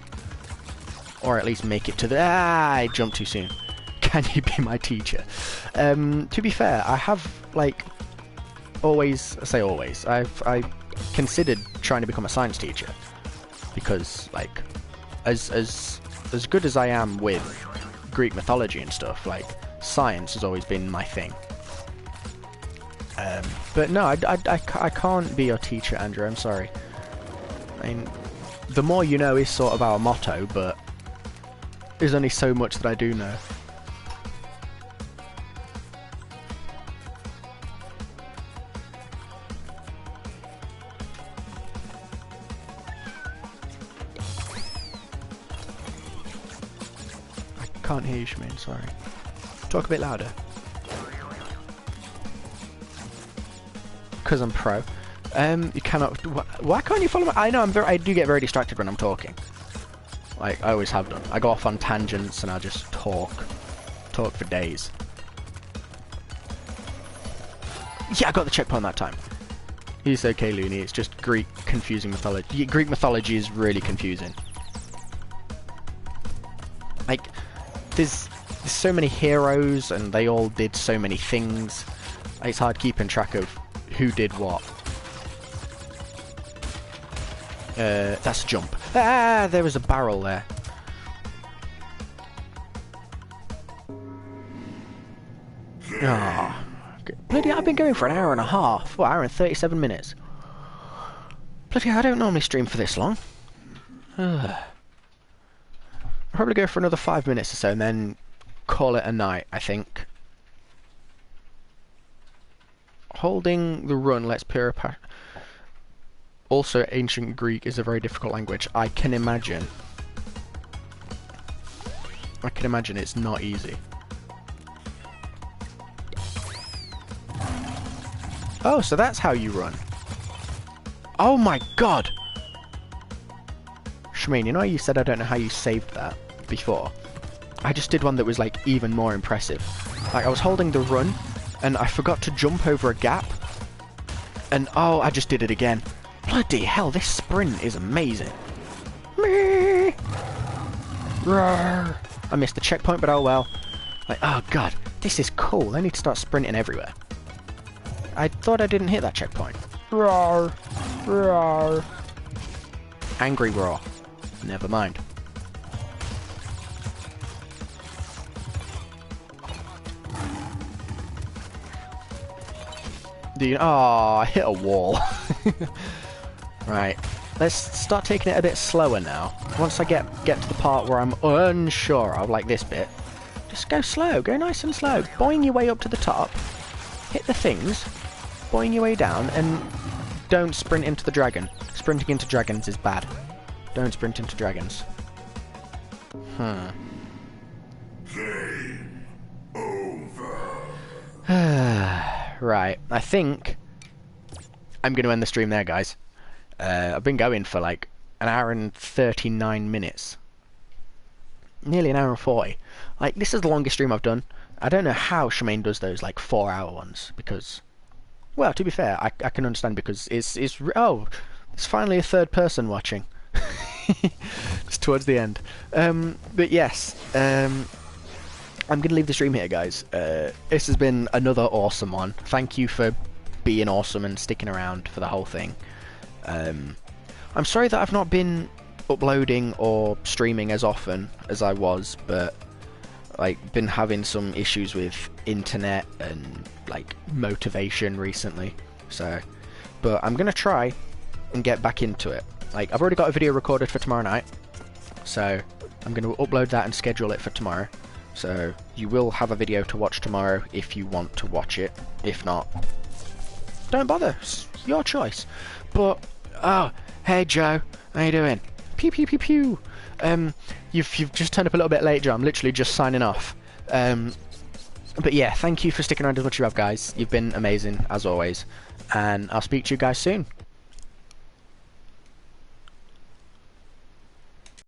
Or at least make it to the... I jumped too soon. Can you be my teacher? To be fair, I have, like... I considered trying to become a science teacher, because like as good as I am with Greek mythology and stuff, like science has always been my thing. But no, I can't be your teacher, Andrew. I'm sorry. I mean, the more you know is sort of our motto, but there's only so much that I do know. Can't hear you, Shemaine, sorry. Talk a bit louder. Because I'm pro. You cannot... Why can't you follow me? I know, I do get very distracted when I'm talking. Like, I always have done. I go off on tangents and I just talk. Talk for days. Yeah, I got the checkpoint that time. It's okay, Looney, it's just Greek confusing mythology. Greek mythology is really confusing. Like... There's so many heroes, and they all did so many things. It's hard keeping track of who did what. That's a jump. Ah, there was a barrel there. Ah, bloody! I've been going for an hour and a half. Well, hour and 37 minutes. Bloody! I don't normally stream for this long. Probably go for another 5 minutes or so and then call it a night, I think. Holding the run lets purify. Also, ancient Greek is a very difficult language. I can imagine it's not easy. Oh, so that's how you run. Oh my god! Shemaine, you know how you said I don't know how you saved that before? I just did one that was like even more impressive. Like I was holding the run and I forgot to jump over a gap, and oh, I just did it again. Bloody hell, this sprint is amazing. I missed the checkpoint, but oh well. Like, oh god, this is cool. I need to start sprinting everywhere. I thought I didn't hit that checkpoint. Roar. Roar. Angry roar. Never mind. Dude, oh, I hit a wall. Right, let's start taking it a bit slower now. Once I get to the part where I'm unsure of, like this bit, just go slow, go nice and slow. Boing your way up to the top, hit the things, boing your way down, and don't sprint into the dragon. Sprinting into dragons is bad. Don't sprint into dragons. Game over. Right, I think I'm going to end the stream there, guys. I've been going for like an hour and 39 minutes. Nearly an hour and 40. Like, this is the longest stream I've done. I don't know how Shemaine does those, like, 4-hour ones, because... Well, to be fair, I can understand, because it's finally a third person watching. It's towards the end. But yes, I'm going to leave the stream here, guys. This has been another awesome one. Thank you for being awesome and sticking around for the whole thing. I'm sorry that I've not been uploading or streaming as often as I was, but like been having some issues with internet and like motivation recently. So, but I'm gonna try and get back into it. Like, I've already got a video recorded for tomorrow night, so I'm gonna upload that and schedule it for tomorrow. So you will have a video to watch tomorrow if you want to watch it. If not, don't bother. It's your choice. But oh, hey Joe, how you doing? Pew pew pew pew. You've just turned up a little bit late, Joe. I'm literally just signing off. But yeah, thank you for sticking around as much as you have, guys. You've been amazing as always, and I'll speak to you guys soon.